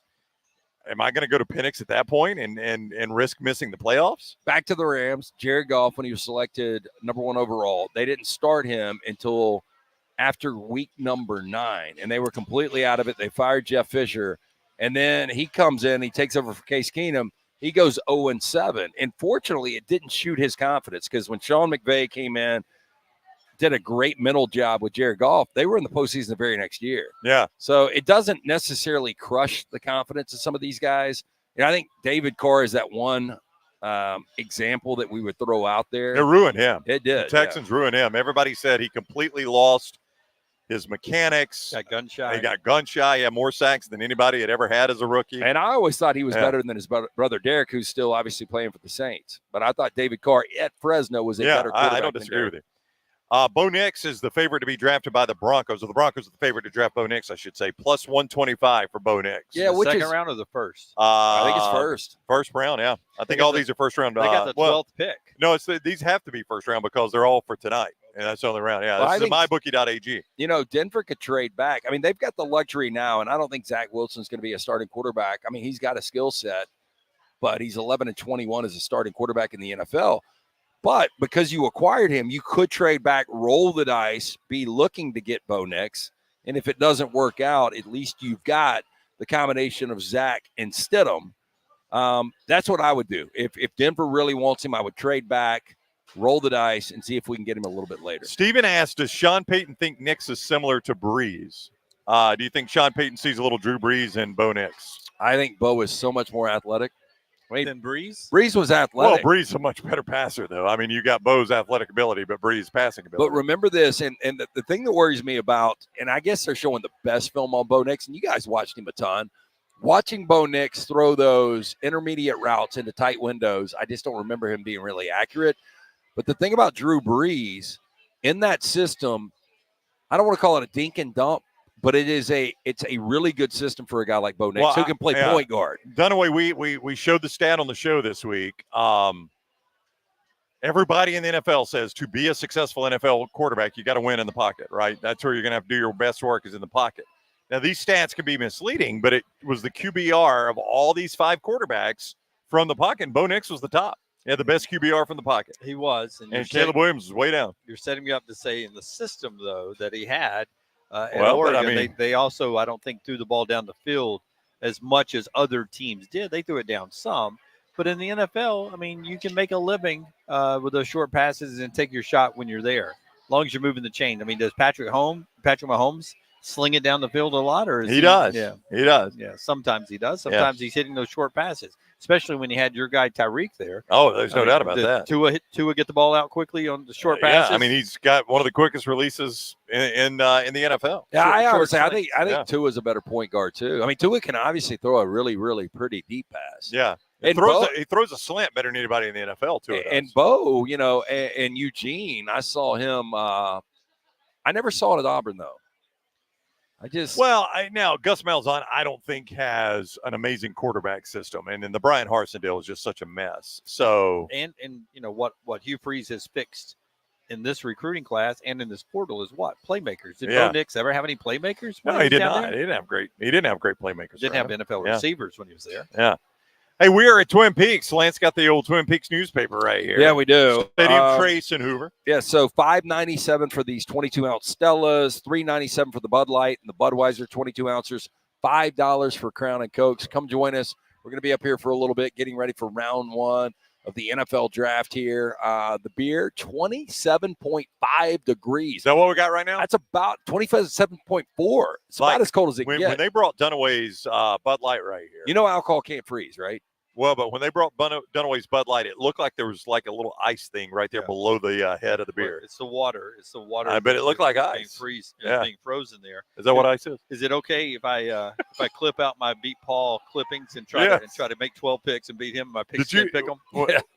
am I going to go to Penix at that point and risk missing the playoffs? Back to the Rams. Jared Goff, when he was selected number 1 overall, they didn't start him until after week number 9, and they were completely out of it. They fired Jeff Fisher, and then he comes in, he takes over for Case Keenum. He goes 0-7, and fortunately, it didn't shoot his confidence because when Sean McVay came in, did a great mental job with Jared Goff, they were in the postseason the very next year. Yeah. So it doesn't necessarily crush the confidence of some of these guys. I think David Carr is that one example that we would throw out there. It ruined him. It did. The Texans ruined him. Everybody said he completely lost his mechanics. Got gun shy. He got gun shy. He had more sacks than anybody had ever had as a rookie. And I always thought he was Yeah. better than his brother Derek, who's still obviously playing for the Saints. But I thought David Carr at Fresno was a better quarterback. I don't than disagree Derek. with you. Bo Nix is the favorite to be drafted by the Broncos, or the Broncos are the favorite to draft Bo Nix, I should say. Plus 125 for Bo Nix. Yeah, The which second is round or the first? I think it's first. First round, yeah. I think got all the- these are first round. They got the 12th pick. No, these have to be first round because they're all for tonight, and that's the only round. Yeah, Well, I this is think- mybookie.ag. You know, Denver could trade back. I mean, they've got the luxury now, and I don't think Zach Wilson's going to be a starting quarterback. I mean, he's got a skill set, but he's 11-21 as a starting quarterback in the NFL. But because you acquired him, you could trade back, roll the dice, be looking to get Bo Nix. And if it doesn't work out, at least you've got the combination of Zach and Stidham. That's what I would do. If Denver really wants him, I would trade back, roll the dice, and see if we can get him a little bit later. Steven asked, does Sean Payton think Nix is similar to Breeze? Do you think Sean Payton sees a little Drew Brees in Bo Nix? I think Bo is so much more athletic. Then Breeze. Breeze was Well, athletic. Brees is a much better passer, though. I mean, you got Bo's athletic ability, but Brees' passing ability. But remember this, and the thing that worries me about, and I guess they're showing the best film on Bo Nix, and you guys watched him a ton. Watching Bo Nix throw those intermediate routes into tight windows, I just don't remember him being really accurate. But the thing about Drew Brees, in that system, I don't want to call it a dink and dump, but it's a really good system for a guy like Bo Nix Well, who can play point guard. Dunaway, we showed the stat on the show this week. Everybody in the NFL says to be a successful NFL quarterback, you got to win in the pocket, right? That's where you're going to have to do your best work is in the pocket. Now, these stats can be misleading, but it was the QBR of all these 5 quarterbacks from the pocket. And Bo Nix was the top. He had the best QBR from the pocket. He was. And Caleb Williams was way down. You're setting me up to say in the system, though, that he had at Well, but Oregon, I mean- they also, I don't think, threw the ball down the field as much as other teams did. They threw it down some. But in the NFL, I mean, you can make a living with those short passes and take your shot when you're there, as long as you're moving the chain. I mean, does Patrick Mahomes sling it down the field a lot? Or is He does. Yeah. He does. Yeah, sometimes he does. Sometimes he's hitting those short passes, especially when you had your guy Tyreek there. Oh, there's no doubt about Did that. Tua get the ball out quickly on the short Yeah, passes. I mean, he's got one of the quickest releases in the NFL. Yeah, I short always say I slants. think Yeah. Tua's a better point guard too. I mean, Tua can obviously throw a really, really pretty deep pass. Yeah. And He throws a slant better than anybody in the NFL, too. And Bo, you know, and Eugene, I saw him. I never saw it at Auburn though. Well, now Gus Malzahn, I don't think has an amazing quarterback system, and then the Brian Harsin deal is just such a mess. So, and you know what Hugh Freeze has fixed in this recruiting class and in this portal is what playmakers. Did Yeah. Bo Nix ever have any playmakers? when no, he he was did down not. there? He didn't have great playmakers. Didn't have around him. NFL Yeah. receivers when he was there. Yeah. Hey, we are at Twin Peaks. Lance got the old Twin Peaks newspaper right here. Yeah, we do. Stadium Trace and Hoover. Yeah, so $5.97 for these 22-ounce Stellas, $3.97 for the Bud Light and the Budweiser 22-ounces, $5 for Crown and Cokes. Come join us. We're going to be up here for a little bit, getting ready for round 1 of the NFL draft here. The beer, 27.5 degrees. Is that what we got right now? That's about 27.4. It's Like, about as cold as it when gets. they brought Dunaway's Bud Light right here. You know alcohol can't freeze, right? Well, but when they brought Dunaway's Bud Light, it looked like there was like a little ice thing right there Yeah. below the head of the beer. It's the water. It's the water. I bet it looked like being ice. Yeah. Yeah. Being frozen there. Is that what ice is? Is it okay if I clip out my beat Paul clippings and try Yes. to make 12 picks and beat him? My picks Did you pick them.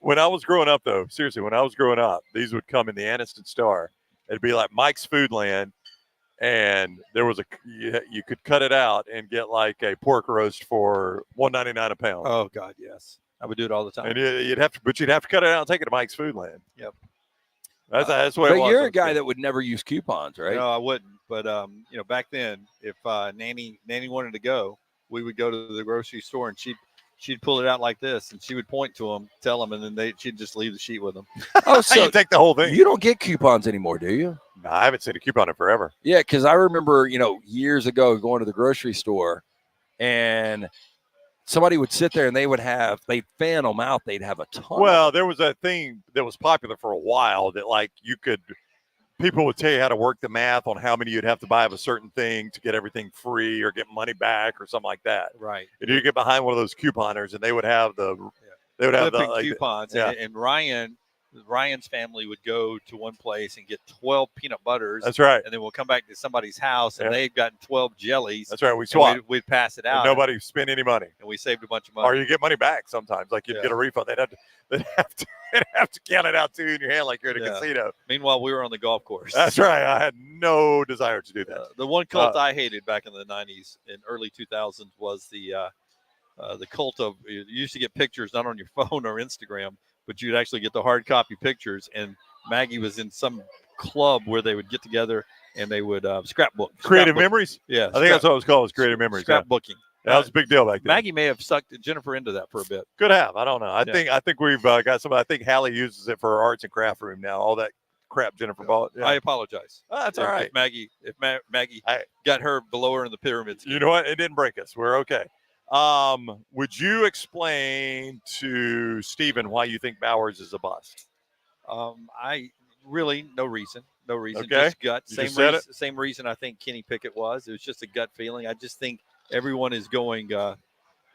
When I was growing up, though, seriously, when I was growing up, these would come in the Anniston Star. It'd be like Mike's Foodland, and there was you could cut it out and get like a pork roast for $1.99 a pound. Oh God, yes, I would do it all the time. And you'd have to cut it out and take it to Mike's Foodland. Yep. That's the way it But was. you're a guy that would never use coupons, right? No, I wouldn't. But you know, back then, if Nanny wanted to go, we would go to the grocery store and she'd pull it out like this, and she would point to them, tell them, and then she'd just leave the sheet with them. Oh, So so you take the whole thing. you don't get coupons anymore, do you? No, I haven't seen a coupon in forever. Yeah, because I remember, years ago going to the grocery store and somebody would sit there and they'd fan them out. They'd have a ton. Well, there was a thing that was popular for a while that like people would tell you how to work the math on how many you'd have to buy of a certain thing to get everything free or get money back or something like that. Right. And you get behind one of those couponers and they would have the They would have flipping the coupons, yeah. and Ryan's family would go to one place and get 12 peanut butters. That's right. And then we'll come back to somebody's house, and Yeah. they've gotten 12 jellies. That's right. We swap. We'd pass it out. And nobody spent any money. And we saved a bunch of money. Or you get money back sometimes. Like you'd get a refund. They'd have to count it out too in your hand like you're at a casino. Meanwhile, we were on the golf course. That's right. I had no desire to do that. The one cult I hated back in the 90s and early 2000s was the cult of, you used to get pictures not on your phone or Instagram, but you'd actually get the hard copy pictures. And Maggie was in some club where they would get together and they would scrapbook. Creative memories? Yeah. I think that's what it was called, was creative memories. Scrapbooking. That was a big deal back then. Maggie may have sucked Jennifer into that for a bit. Could have. I don't know. I think we've got some. I think Hallie uses it for her arts and craft room now. All that crap Jennifer bought. Yeah. I apologize. Oh, that's all right. If Maggie got her below her in the pyramid scheme. You know what? It didn't break us. We're okay. Would you explain to Steven why you think Bowers is a bust? I really no reason. Okay. Just gut. You Same reason I think Kenny Pickett was. It was just a gut feeling. I just think everyone is going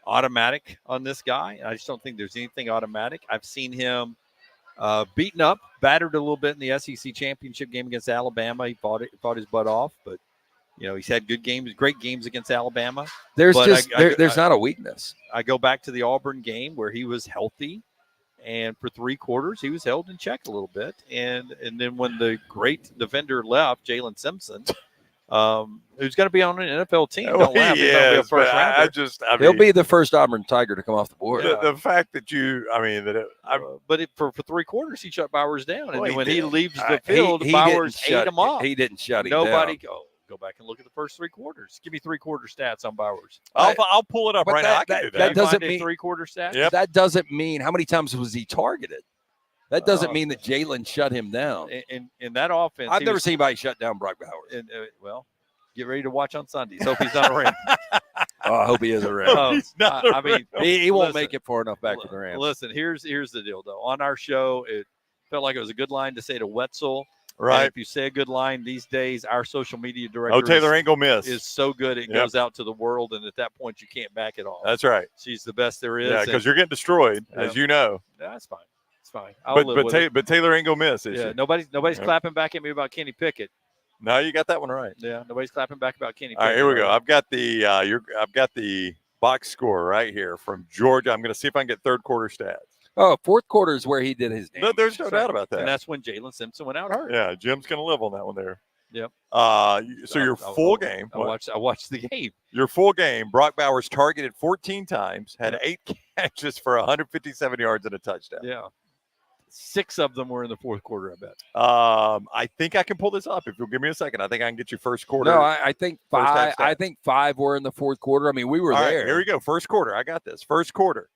automatic on this guy. I just don't think there's anything automatic. I've seen him beaten up, battered a little bit in the SEC championship game against Alabama. He fought his butt off, but he's had good games, great games against Alabama. There's not a weakness. I go back to the Auburn game where he was healthy, and for 3 quarters he was held in check a little bit, and then when the great defender left, Jalen Simpson, who's going to be on an NFL team. Don't laugh. He's gonna be a first rounder. He'll be the first Auburn Tiger to come off the board. The fact that but for 3 quarters he shut Bowers down, and then when he leaves the he field, Bowers ate him off. He didn't shut him Nobody down. Go back and look at the first 3 quarters. Give me 3-quarter stats on Bowers. I'll pull it up right now. I can do that. That doesn't mean 3-quarter stats. Yep. That doesn't mean how many times was he targeted. That doesn't mean that Jalen shut him down. In that offense, I've never seen anybody shut down Brock Bowers. And well, get ready to watch on Sundays. Hope he's not around. I hope he is around. I mean, he won't make it far enough back to the Rams. Listen, here's the deal, though. On our show, it felt like it was a good line to say to Wetzel. Right. And if you say a good line these days, our social media director Taylor ain't gonna miss. Is so good it goes out to the world, and at that point you can't back it off. That's right. She's the best there is. Yeah, because you're getting destroyed, as you know. That's fine. It's fine. But Taylor ain't gonna miss. Yeah, nobody's clapping back at me about Kenny Pickett. No, you got that one right. Yeah, nobody's clapping back about Kenny Pickett. All right, here we go. I've got the box score right here from Georgia. I'm going to see if I can get 3rd quarter stats. Oh, 4th quarter is where he did his game. No, there's no doubt about that. And that's when Jalen Simpson went out hurt. Yeah, Jim's going to live on that one there. Yep. So your full game. I watched the game. Your full game. Brock Bowers targeted 14 times, had 8 catches for 157 yards and a touchdown. Yeah. 6 of them were in the 4th quarter, I bet. I think I can pull this up if you'll give me a second. I think I can get you 1st quarter. No, I think 5. I think 5 were in the 4th quarter. I mean, we were there. Right, here we go. 1st quarter. I got this. 1st quarter.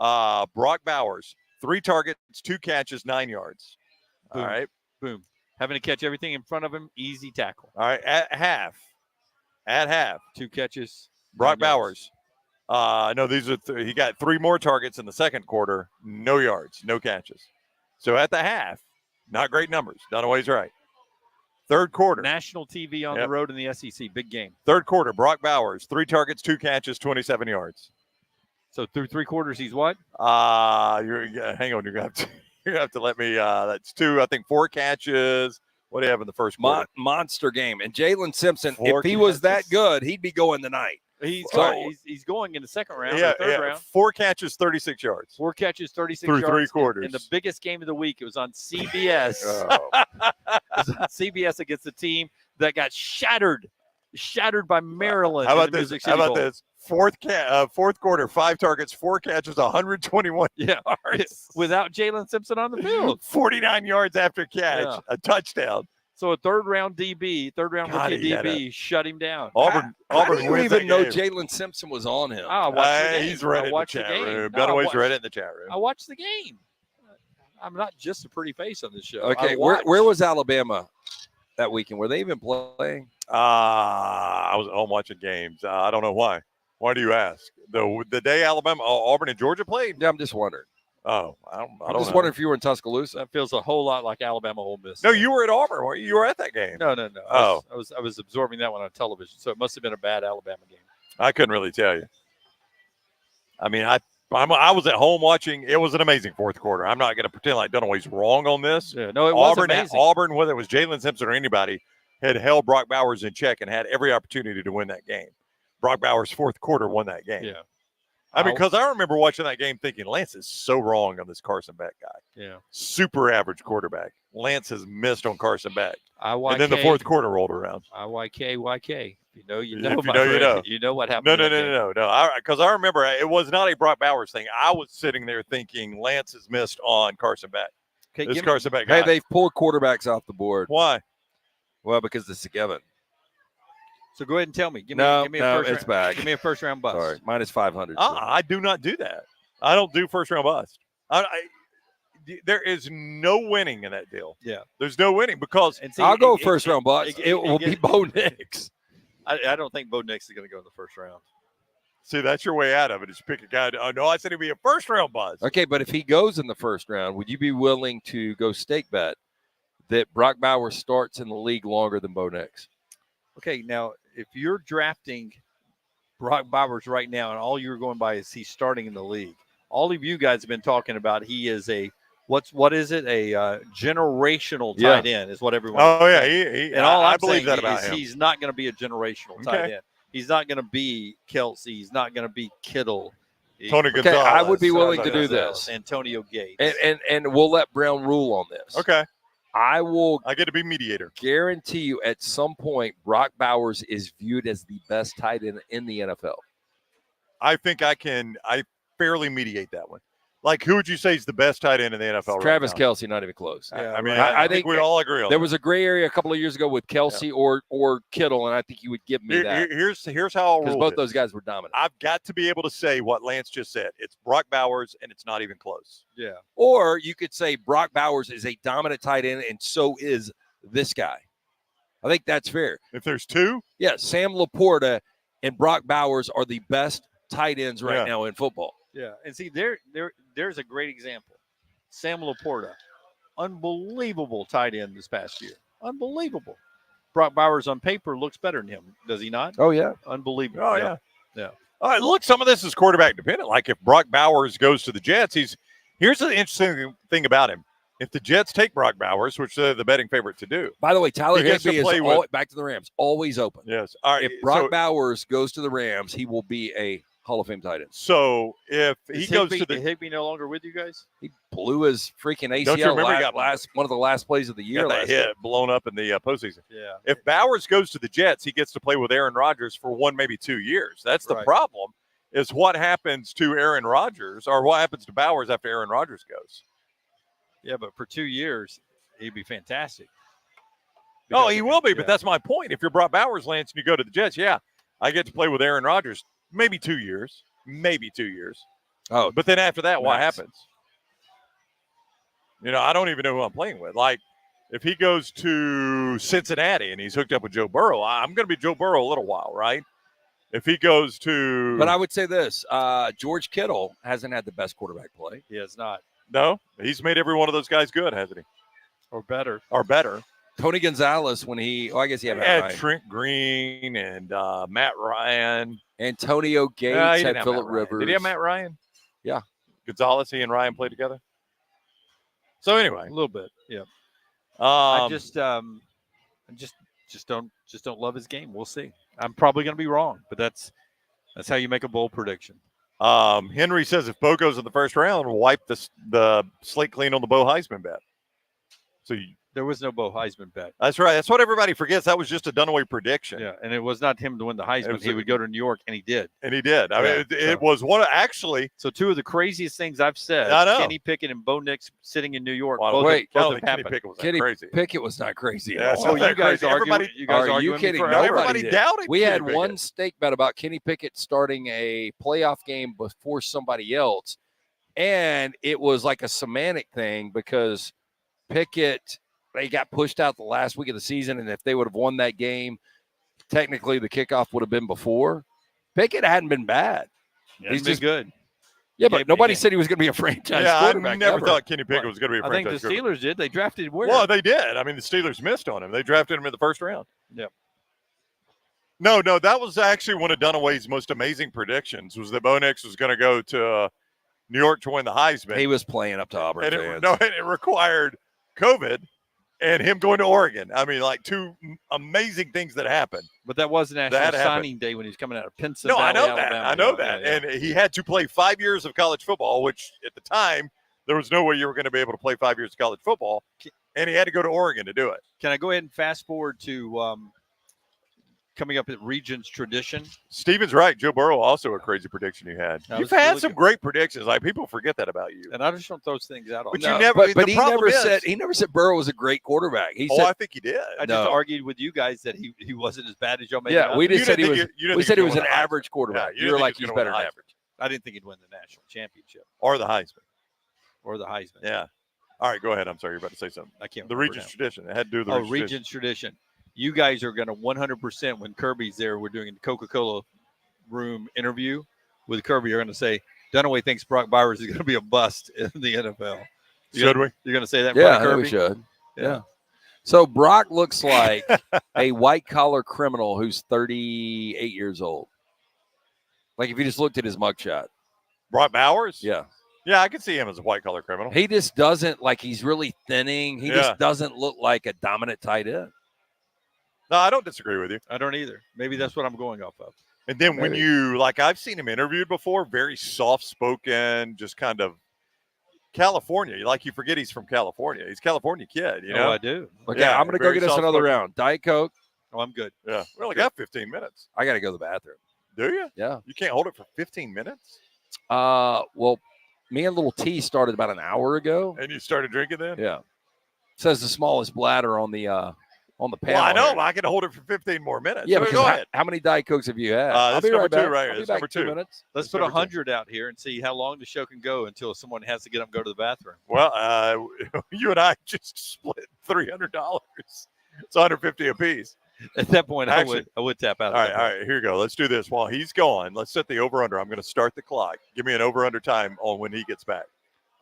Brock Bowers, 3 targets, 2 catches, 9 yards. Boom. All right. Boom. Having to catch everything in front of him, easy tackle. All right. At half. 2 catches. Brock Bowers. No, these are he got 3 more targets in the 2nd quarter. No yards, no catches. So at the half, not great numbers. Dunaway's right. 3rd quarter. National TV on the road in the SEC. Big game. 3rd quarter. Brock Bowers, 3 targets, 2 catches, 27 yards. So through 3 quarters, he's what? Hang on. You're gonna have to let me. That's 2. I think 4 catches. What do you have in the 1st quarter? Monster game. And Jalen Simpson, 4 if he was that good, he'd be going tonight. He's going in the 2nd round. Yeah, or 3rd round. 4 catches, 36 yards. 4 catches, 36 through yards. 3 quarters. In the biggest game of the week, it was on CBS. It was on CBS against a team that got shattered by Maryland. How about this? 4th quarter, 5 targets, 4 catches, 121 yards. Without Jalen Simpson on the field. 49 yards after catch, a touchdown. So a 3rd-round rookie DB shut him down. Auburn didn't even know Jalen Simpson was on him. He's read it in the chat room. Dunaway's read it in the chat room. I watched the game. I'm not just a pretty face on this show. Okay, where was Alabama that weekend? Were they even playing? I was at home watching games. I don't know why. Why do you ask? The day Auburn and Georgia played? Yeah, I'm just wondering. Oh, I'm just wondering if you were in Tuscaloosa. That feels a whole lot like Alabama Ole Miss. No, you were at Auburn. Weren't you? You were at that game. No. Oh, I was absorbing that one on television, so it must have been a bad Alabama game. I couldn't really tell you. I mean, I was at home watching. It was an amazing fourth quarter. I'm not going to pretend like Dunaway's wrong on this. Yeah, no, it was Auburn, amazing. Auburn, whether it was Jalen Simpson or anybody, had held Brock Bowers in check and had every opportunity to win that game. Brock Bowers' fourth quarter won that game. Yeah. I mean, because I remember watching that game thinking Lance is so wrong on this Carson Beck guy. Yeah. Super average quarterback. Lance has missed on Carson Beck. IYK, And then the fourth quarter rolled around. YK. You know, If you you know, my know, you friend. know. You know what happened. No. Because I remember it was not a Brock Bowers thing. I was sitting there thinking Lance has missed on Carson Beck. Okay, This Carson Beck guy. Hey, they've pulled quarterbacks off the board. Why? Well, because it's together. So go ahead and tell me. Give me a first it's back. Give me a first round bust. Sorry, minus 500. I do not do that. I don't do first round bust. There is no winning in that deal. Yeah. There's no winning because And see, I'll go first round bust. It will be get- Bo Nix. I don't think Bo Nix is going to go in the first round. see that's your way out of it. Is pick a guy. Oh no, I said he'd be a first round bust. Okay, but if he goes in the first round, would you be willing to go stake bet that Brock Bowers starts in the league longer than Bo Nix? Okay, now if you're drafting Brock Bowers right now, and all you're going by is he's starting in the league, all of you guys have been talking about he is a what is it? A generational tight end is what everyone. Oh yeah, he and all I I'm believe saying that about him. he's not going to be a generational tight Okay. end. He's not going to be Kelsey. He's not going to be Kittle. Tony Okay, Gonzalez. I would be willing to Something do like that. this. Antonio Gates. And we'll let Brown rule on this. Okay, I will I get to be mediator. guarantee you at some point Brock Bowers is viewed as the best tight end in the NFL. I think I fairly mediate that one. Like, who would you say is the best tight end in the NFL? Travis right now? Kelce, not even close. Yeah, I mean, right. I think we all agree on There that. was a gray area a couple of years ago with Kelce or Kittle, and I think you would give me that Here's how I'll because rule both it. those guys were dominant. I've got to be able to say what Lance just said. It's Brock Bowers, and it's not even close. Yeah. Or you could say Brock Bowers is a dominant tight end, and so is this guy. I think that's fair. If there's two, Yeah, Sam Laporta and Brock Bowers are the best tight ends right Yeah. now in football. Yeah, and see, there's a great example. Sam Laporta, unbelievable tight end this past year. Unbelievable. Brock Bowers on paper looks better than him, does he not? Oh, yeah. Unbelievable. oh yeah. Yeah. All right, look, some of this is quarterback dependent. Like if Brock Bowers goes to the Jets, here's the interesting thing about him. If the Jets take Brock Bowers, which they're the betting favorite to do, By the way, Tyler He gets to Higbee play is back to the Rams, always open. yes. All right. If Brock so, Bowers goes to the Rams, he will be a Hall of Fame tight end. so if he goes to the Is Higbee no longer with you guys? He blew his freaking ACL Don't you remember he got one of the last plays of the year got that last hit year. blown up in the postseason. Yeah. If Bowers goes to the Jets, he gets to play with Aaron Rodgers for 1, maybe 2 years. That's the Right. problem. Is what happens to Aaron Rodgers, or what happens to Bowers after Aaron Rodgers goes? Yeah, but for 2 years, he'd be fantastic. Oh, he will be, but Yeah. that's my point. If you're Brock Bowers, Lance, and you go to the Jets, yeah, I get to play with Aaron Rodgers maybe 2 years. Maybe 2 years. Oh, But then after that, what Max. happens? You know, I don't even know who I'm playing with. Like, if he goes to Cincinnati and he's hooked up with Joe Burrow, I'm going to be Joe Burrow a little while, right? If he goes to but I would say this: George Kittle hasn't had the best quarterback play. He has not. no, he's made every one of those guys good, hasn't he? Or better. Or better. Tony Gonzalez, when I guess he had He Matt had Ryan. Trent Green and Matt Ryan. Antonio Gates No, he didn't had have Phillip Matt Ryan. Rivers. Did he have Matt Ryan? Yeah. Gonzalez, he and Ryan played together. So anyway, A little bit. Yeah. I I just don't love his game. We'll see. I'm probably going to be wrong, but that's how you make a bold prediction. Henry says if Bo goes in the first round, we'll wipe the slate clean on the Bo Heisman bet. So There was no Bo Heisman bet. that's right. That's what everybody forgets. That was just a Dunaway prediction. Yeah, and it was not him to win the Heisman. was He would go to New York, and he did. And he did. I mean, Yeah, it so- was one of actually. So two of the craziest things I've said. I know. Kenny Pickett and Bo Nix sitting in New York. Well, both wait, I both don't have think Kenny happened. Pickett was that Kenny crazy. Pickett was not crazy at Yeah, all. it's Oh, not you that guys crazy. argue. Everybody- You guys Are you arguing me kidding? forever. Nobody Everybody did. doubted. We Kenny had Pickett. one stake bet about Kenny Pickett starting a playoff game before somebody else, and it was like a semantic thing because Pickett, they got pushed out the last week of the season, and if they would have won that game, technically the kickoff would have been before. Pickett hadn't been bad. He's He's been just good. Yeah, but Game- nobody game. said he was going to be a franchise Yeah, I quarterback. never ever. thought Kenny Pickett What? was going to be a I think the franchise quarterback. Steelers did. They drafted where? Well, they did. I mean, the Steelers missed on him. They drafted him in the first round. Yep. No, that was actually one of Dunaway's most amazing predictions was that Bo Nix was going to go to New York to win the Heisman. He was playing up to Auburn and fans. it required COVID and him going to Oregon. I mean, like two amazing things that happened. But that was National That happened. Signing Day when he was coming out of Pennsylvania. No, I know Alabama. that. I know that. Yeah. And he had to play 5 years of college football, which at the time, there was no way you were going to be able to play 5 years of college football. And he had to go to Oregon to do it. Can I go ahead and fast forward to coming up at Regents Tradition? Steven's right. Joe Burrow, also a crazy prediction you had. That You've was had really some good. great predictions. Like, people forget that about you. And I just don't throw things out on But you. you never- but the he problem never is- said Burrow was a great quarterback. He Oh, said I think he did. I just No. argued with you guys that he wasn't as bad as y'all made him yeah, out we to be. just said he was. We said he was an an average. average quarterback. Yeah, you you were didn't like think he he's was gonna better win than the average. I didn't think he'd win the national championship Or the Heisman. or the Heisman. Yeah. All right, go ahead. I'm sorry. You're about to say something. I can't The remember Regents now. tradition. It had to do with the Oh, Regents tradition. Regents Tradition. You guys are going to 100% when Kirby's there. We're doing a Coca-Cola room interview with Kirby. You're going to say Dunaway thinks Brock Bowers is going to be a bust in the NFL. Should we? You're going to say that in Yeah, I front of think we Kirby? should. Yeah. So Brock looks like a white collar criminal who's 38 years old. Like if you just looked at his mugshot. Brock Bowers? Yeah. Yeah, I can see him as a white collar criminal. He just doesn't like he's really thinning. He Yeah. just doesn't look like a dominant tight end. No, I don't disagree with you. I don't either. Maybe that's what I'm going off of. And then when Maybe. you, like, I've seen him interviewed before, very soft spoken, just kind of California. Like, you forget he's from California. He's a California kid, you Oh, know? I do. Okay, Yeah, I'm gonna go very get us another soft-spoken. round. Diet Coke. Oh, I'm good. Yeah. We only got 15 minutes. I gotta go to the bathroom. Do you? Yeah. You can't hold it for 15 minutes? Well, me and little T started about an hour ago. And you started drinking then? Yeah. Says the smallest bladder on the panel. Well, I know. here. But I can hold it for 15 more minutes. Yeah, So because go how, ahead. how many Diet Cokes have you had? That's number two right here. I'll be That's back number in 2 two. minutes. Let's That's put number 100 out here and see how long the show can go until someone has to get up and go to the bathroom. Well, you and I just split $300. It's 150 apiece. At that point, Actually- I would tap out. All at right, that all point. right. Here you go. Let's do this. While he's gone, let's set the over/under. I'm going to start the clock. Give me an over/under time on when he gets back.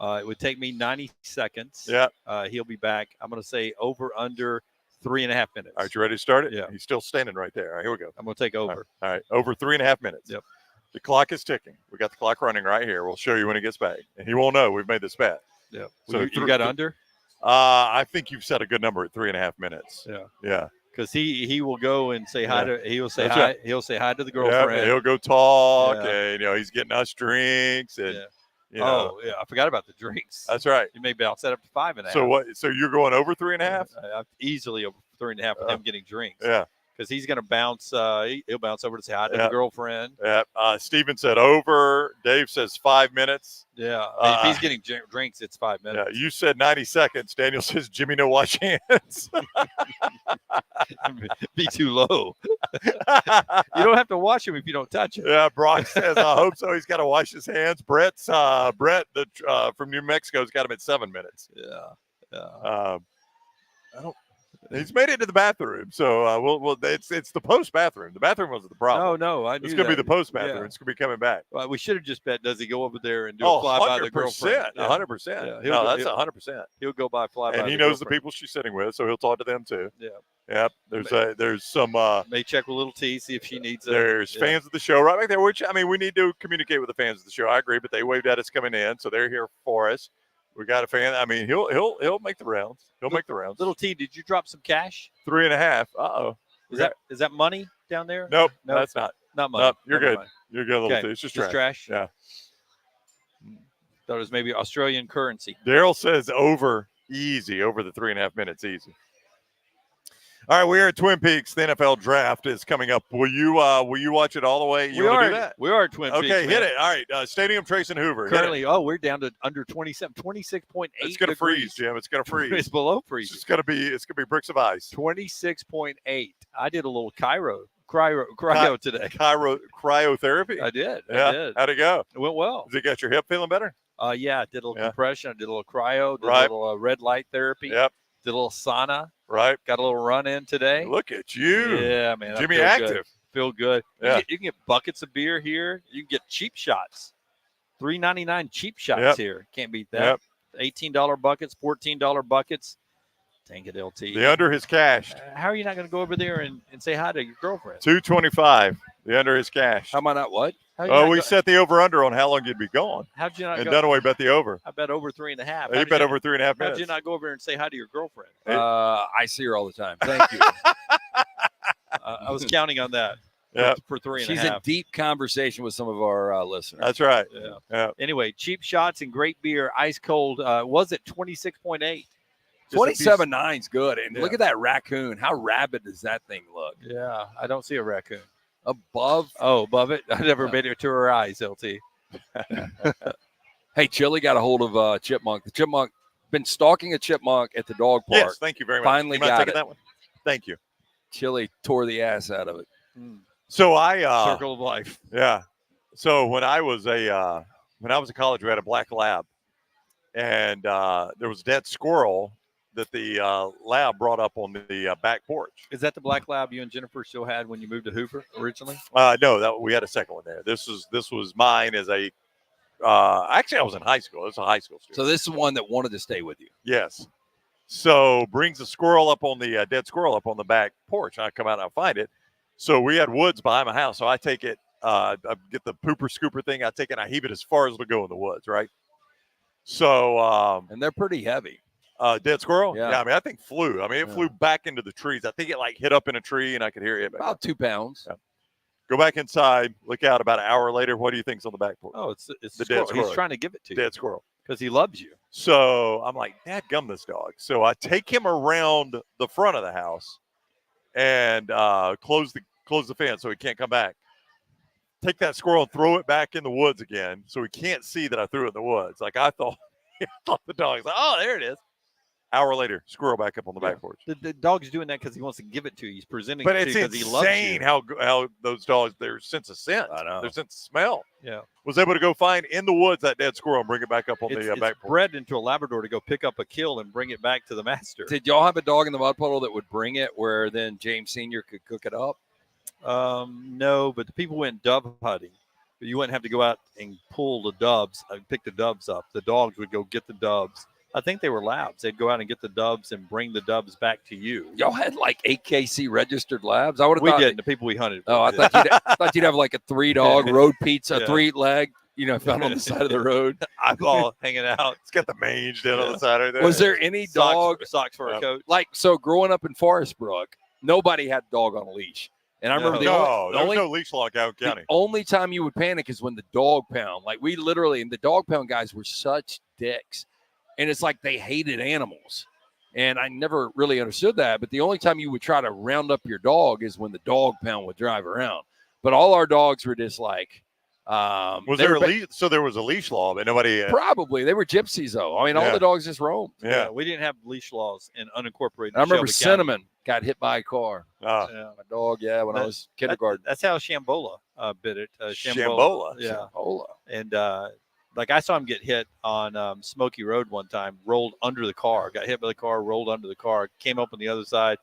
It would take me 90 seconds. Yeah. He'll be back. I'm going to say over under 3.5 minutes. All right, you ready to start it? Yeah. He's still standing right there. All right, here we go. I'm going to take over. All right, over 3.5 minutes. Yep. The clock is ticking. We got the clock running right here. We'll show you when he gets back, and he won't know we've made this bet. Yeah. So So you got under? I think you've set a good number at 3.5 minutes. Yeah. Yeah. Because he will go and say hi to he'll say That's hi right. he'll say hi to the Yeah, girlfriend. he'll go talk, Yeah. and he's getting us drinks, and Yeah. you know, Oh yeah, I forgot about the drinks. that's right. You may be set up to 5.5. So what? So you're going over 3.5? Easily over 3.5 with him getting drinks. Yeah. Because he's going to bounce. He'll bounce over to say hi to Yeah. the girlfriend. Yeah. Steven said over. Dave says 5 minutes. Yeah. I mean, if he's getting drinks, it's 5 Yeah. minutes. You said 90 seconds. Daniel says Jimmy no wash hands. Be too low. You don't have to wash him if you don't touch it. Yeah. Brock says I hope so. He's got to wash his hands. Brett from New Mexico's got him at 7 minutes. Yeah. I don't. He's made it to the bathroom, so we'll. It's the post bathroom. The bathroom wasn't the problem. No, I knew It's gonna be that. the post bathroom. Yeah. It's gonna be coming back. Well, we should have just bet. Does he go over there and do a fly by the girlfriend? 100%. Yeah, No, that's 100%. He'll go by fly by. And he the knows the girlfriend. people she's sitting with, so he'll talk to them too. Yeah. Yep. There's some May check with little T, see if she needs it. there's Yeah. fans of the show right back there. Which I mean, we need to communicate with the fans of the show. I agree, but they waved at us coming in, so they're here for us. We got a fan. I mean, he'll make the rounds. He'll make the rounds. Little T, did you drop some cash? 3.5. Uh-oh. Is that money down there? Nope. No. That's not. Not money. Nope. You're Never good. mind. You're good, little Okay. T. It's just Just trash. trash. Yeah. Thought it was maybe Australian currency. Daryl says over easy, over the 3.5 minutes easy. All right, we're at Twin Peaks. The NFL draft is coming up. Will you watch it all the way? You want to do that? We are at Twin Peaks. Okay, man. hit it. All right, Stadium Trace and Hoover. Hit it. Currently, we're down to under 26.8. It's gonna freeze, Jim. It's gonna freeze. It's below It's freezing. just gonna be bricks of ice. 26.8. I did a little cryo today. Cryotherapy. I did. Yeah. I did. How'd it go? It went well. Has it got your hip feeling better? Yeah, I did a little Yeah. compression. I did a little cryo. Did Right. a little red light therapy. Yep. Did a little sauna. Right. Got a little run in today. Look at you, Yeah, man. I Jimmy feel Active. Good. Feel good. Yeah. You can get buckets of beer here. You can get cheap shots. $3.99 cheap shots Yep. here. Can't beat that. $18 buckets, $14 buckets. Dang it, LT. The under has cashed. How are you not going to go over there and say hi to your girlfriend? 225 The under is cash. How am I not what? Oh, we set the over-under on how long you'd be gone. How'd you not And go? Dunaway bet the over. I bet over 3.5. He bet over 3.5 minutes. How'd you not go over there and say hi to your girlfriend? I see her all the time. Thank you. I was counting on that. Yeah. For 3.5. She's in deep conversation with some of our listeners. That's right. Yeah. Anyway, cheap shots and great beer, ice cold. Was it 26.8? 27.9 is good. And Yeah. look at that raccoon. How rabid does that thing look? Yeah, I don't see a raccoon. Above. Oh, above it? I never made it to her eyes, LT. Hey, Chili got a hold of Chipmunk. The Chipmunk been stalking a chipmunk at the dog park. Yes, thank you very much. Finally You mind got taking it. that one? Thank you. Chili tore the ass out of it. So I Circle of life. Yeah. So when I was in college, we had a black lab, and there was a dead squirrel that the lab brought up on the back porch. Is that the black lab you and Jennifer still had when you moved to Hoover originally? No, we had a second one there. This was mine as a. Actually, I was in high school. It was a high school student. So this is one that wanted to stay with you. Yes. So brings the squirrel up on the dead squirrel up on the back porch. I come out and I find it. So we had woods behind my house. So I take it. I get the pooper scooper thing. I take it. And I heave it as far as it'll go in the woods. Right. So and they're pretty heavy. Dead squirrel. Yeah. I mean, I think flew. I mean, it flew back into the trees. I think it like hit up in a tree, and I could hear it. About 2 pounds. Yeah. Go back inside. Look out. About an hour later, what do you think's on the back porch? Oh, it's the squirrel. dead squirrel. He's trying to give it to you. Dead squirrel. Because he loves you. So I'm like, dadgum this dog. So I take him around the front of the house and close the fence so he can't come back. Take that squirrel and throw it back in the woods again so he can't see that I threw it in the woods. Like I thought the dog's like, oh, there it is. Hour later, squirrel back up on the back porch. The dog's doing that because he wants to give it to you. He's presenting But it it's to you because he loves you. insane how those dogs, their sense of scent, I know. their sense of smell, Yeah. was able to go find in the woods that dead squirrel and bring it back up on the It's back porch. bred into a Labrador to go pick up a kill and bring it back to the master. Did y'all have a dog in the mud puddle that would bring it where then James Sr. could cook it up? No, but the people went dove hunting. But you wouldn't have to go out and pull the doves, pick the doves up. The dogs would go get the doves. I think they were labs. They'd go out and get the doves and bring the doves back to you. Y'all had like 8KC registered labs? I would have We thought. didn't. The people we hunted. Oh, I did. thought you'd have like a 3-dog road pizza, Yeah. 3-leg, found on the side of the road. Eyeball hanging out. It's got the mange down on the side right there. Was there any dog Socks for a Yeah. coat. like so growing up in Forest Brook? Nobody had a dog on a leash, and I remember No, the there was only no leash law in Calhoun County. the only time you would panic is when the dog pound. Like we literally, and the dog pound guys were such dicks, and it's like they hated animals. And I never really understood that. But the only time you would try to round up your dog is when the dog pound would drive around. But all our dogs were just like, Was they there were a leash? So there was a leash law, but nobody. probably they were gypsies though. I mean, all Yeah. the dogs just roamed. Yeah. We didn't have leash laws in unincorporated. I remember Shelby County. Cinnamon got hit by a car. Uh, Yeah. My dog, when I was kindergarten. That's how Shambola bit it. Shambola. Yeah. Hola. And like I saw him get hit on Smoky Road one time, rolled under the car, got hit by the car, rolled under the car, came up on the other side.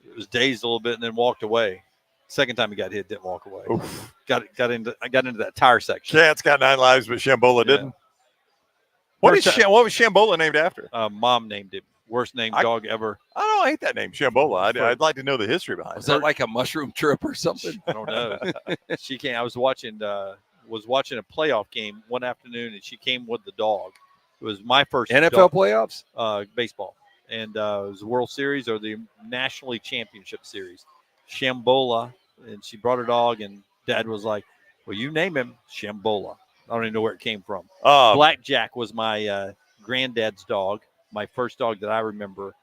It was dazed a little bit and then walked away. Second time he got hit, didn't walk away. Oof. I got into that tire section. Cat's got 9 lives, but Shambola Yeah. didn't. What First was Shambola named after? Mom named him. Worst named dog ever. I don't hate that name, Shambola. I'd like to know the history behind Was it. that like a mushroom trip or something? I don't know. She came. I was watching a playoff game one afternoon, and she came with the dog. It was my first NFL playoffs? baseball, and it was the World Series or the National League Championship Series. Shambola, and she brought her dog, and Dad was like, "Well, you name him Shambola." I don't even know where it came from. Blackjack was my granddad's dog, my first dog that I remember,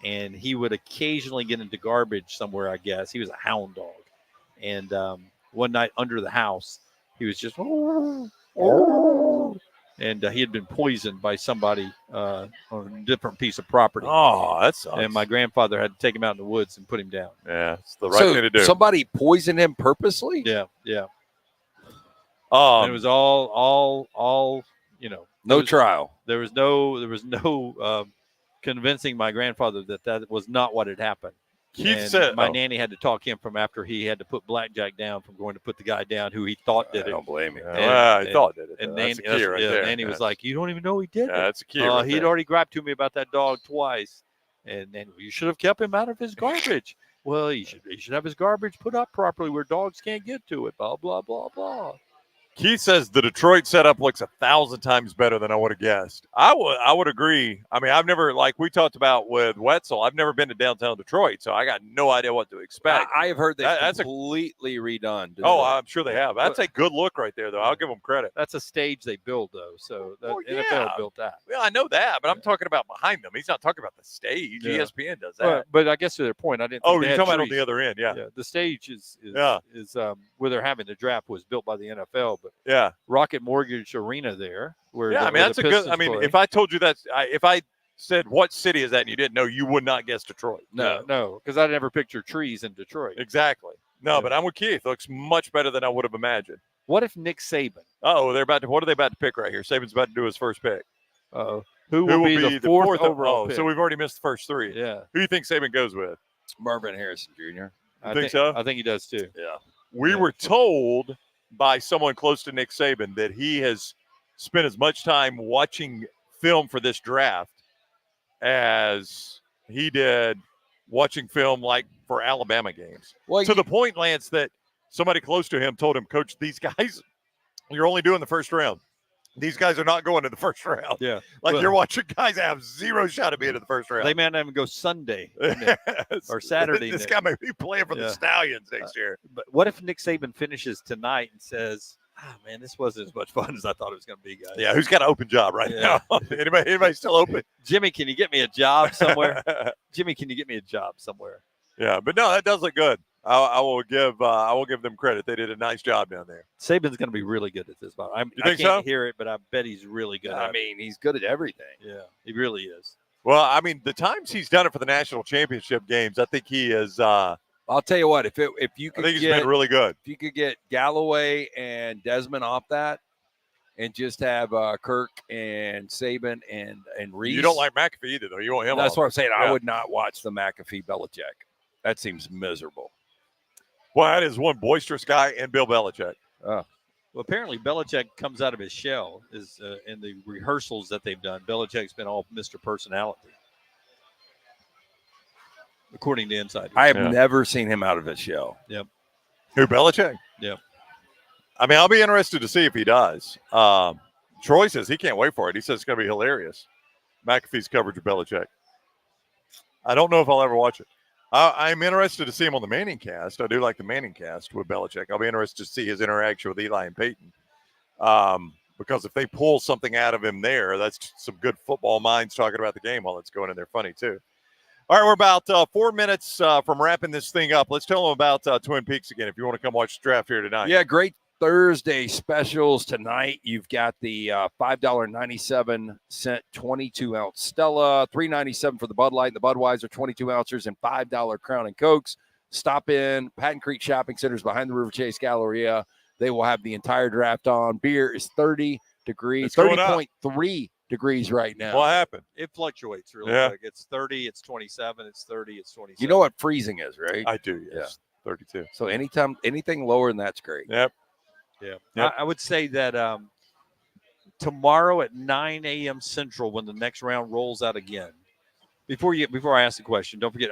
and he would occasionally get into garbage somewhere. I guess he was a hound dog, and one night under the house, he was just. And he had been poisoned by somebody on a different piece of property. Oh, that sucks. And my grandfather had to take him out in the woods and put him down. Yeah, it's the right thing to do. Somebody poisoned him purposely? Yeah. And it was all No trial. There was no convincing my grandfather that was not what had happened. Keith And said, my nanny had to talk him from after he had to put Blackjack down from going to put the guy down who he thought did I it. don't blame you. I thought did it. And That's Nanny, a key right there. Nanny was like, "You don't even know he did it." That's a key. Right He'd there. already griped to me about that dog twice, and then you should have kept him out of his garbage. well, he should have his garbage put up properly where dogs can't get to it. Blah blah blah blah. Keith says the Detroit setup looks 1,000 times better than I would have guessed. I would agree. I mean, I've never, like we talked about with Wetzel, I've never been to downtown Detroit, so I got no idea what to expect. I have heard That's completely redone. I'm sure they have. That's a good look right there, though. I'll give them credit. That's a stage they build, though. So the yeah. NFL built that. Well, I know that, but I'm talking about behind them. He's not talking about the stage. Yeah. ESPN does that. But I guess to their point, I didn't. Oh, think you're they talking had about on trees. the other end, yeah. The stage is where they're having the draft was built by the NFL, but Yeah. Rocket Mortgage Arena there. Where Yeah, I mean, that's a good. I mean, if I told you if I said what city is that and you didn't know, you would not guess Detroit. No, because I never pictured trees in Detroit. Exactly. No, Yeah. but I'm with Keith. Looks much better than I would have imagined. What if Nick Saban? Oh, what are they about to pick right here? Saban's about to do his first pick. Who will be the fourth overall pick? So we've already missed the first three. Yeah. Who do you think Saban goes with? Marvin Harrison Jr. I think so? I think he does too. Yeah. We were told by someone close to Nick Saban that he has spent as much time watching film for this draft as he did watching film like for Alabama games. Well, to the point, Lance, that somebody close to him told him, Coach, these guys, you're only doing the first round. These guys are not going to the first round. Yeah. Like you're watching guys that have zero shot of being in the first round. They may not even go Sunday or Saturday. This guy may be playing for the Stallions next year. But what if Nick Saban finishes tonight and says, man, this wasn't as much fun as I thought it was going to be, guys. Yeah, who's got an open job right now? Anybody still open? Jimmy, can you get me a job somewhere? Jimmy, can you get me a job somewhere? Yeah, but no, that does look good. I will give them credit. They did a nice job down there. Saban's going to be really good at this. I think can't hear it, but I bet he's really good. I mean, he's good at everything. Yeah, he really is. Well, I mean, the times he's done it for the national championship games, I think he is. I'll tell you what, if you could, I think he's been really good. If you could get Galloway and Desmond off that, and just have Kirk and Saban and Reese. You don't like McAfee either, though. You want him. That's what I'm saying. Yeah. I would not watch the McAfee Belichick. That seems miserable. Well, that is one boisterous guy and Bill Belichick. Well, apparently Belichick comes out of his shell. Is in the rehearsals that they've done, Belichick's been all Mr. Personality, according to insiders. I have never seen him out of his shell. Yep. Who, Belichick? Yep. I mean, I'll be interested to see if he does. Troy says he can't wait for it. He says it's going to be hilarious. McAfee's coverage of Belichick. I don't know if I'll ever watch it. I'm interested to see him on the Manning cast. I do like the Manning cast with Belichick. I'll be interested to see his interaction with Eli and Peyton. Because if they pull something out of him there, that's some good football minds talking about the game while it's going in there funny, too. All right, we're about 4 minutes from wrapping this thing up. Let's tell them about Twin Peaks again if you want to come watch the draft here tonight. Yeah, great Thursday specials tonight. You've got the $5.97 22-ounce Stella, $3.97 for the Bud Light and the Budweiser 22 ounces, and $5 Crown and Cokes. Stop in Patton Creek Shopping Centers behind the River Chase Galleria. They will have the entire draft on. Beer is 30 degrees, 30.3 degrees right now. What happened? It fluctuates really quick. It's 30, it's 27, it's 30, it's 27. You know what freezing is, right? I do, yes. Yeah. 32. So anything lower than that's great. Yep. Yeah. Yep. I would say that tomorrow at 9 a.m. Central, when the next round rolls out again, before I ask the question, don't forget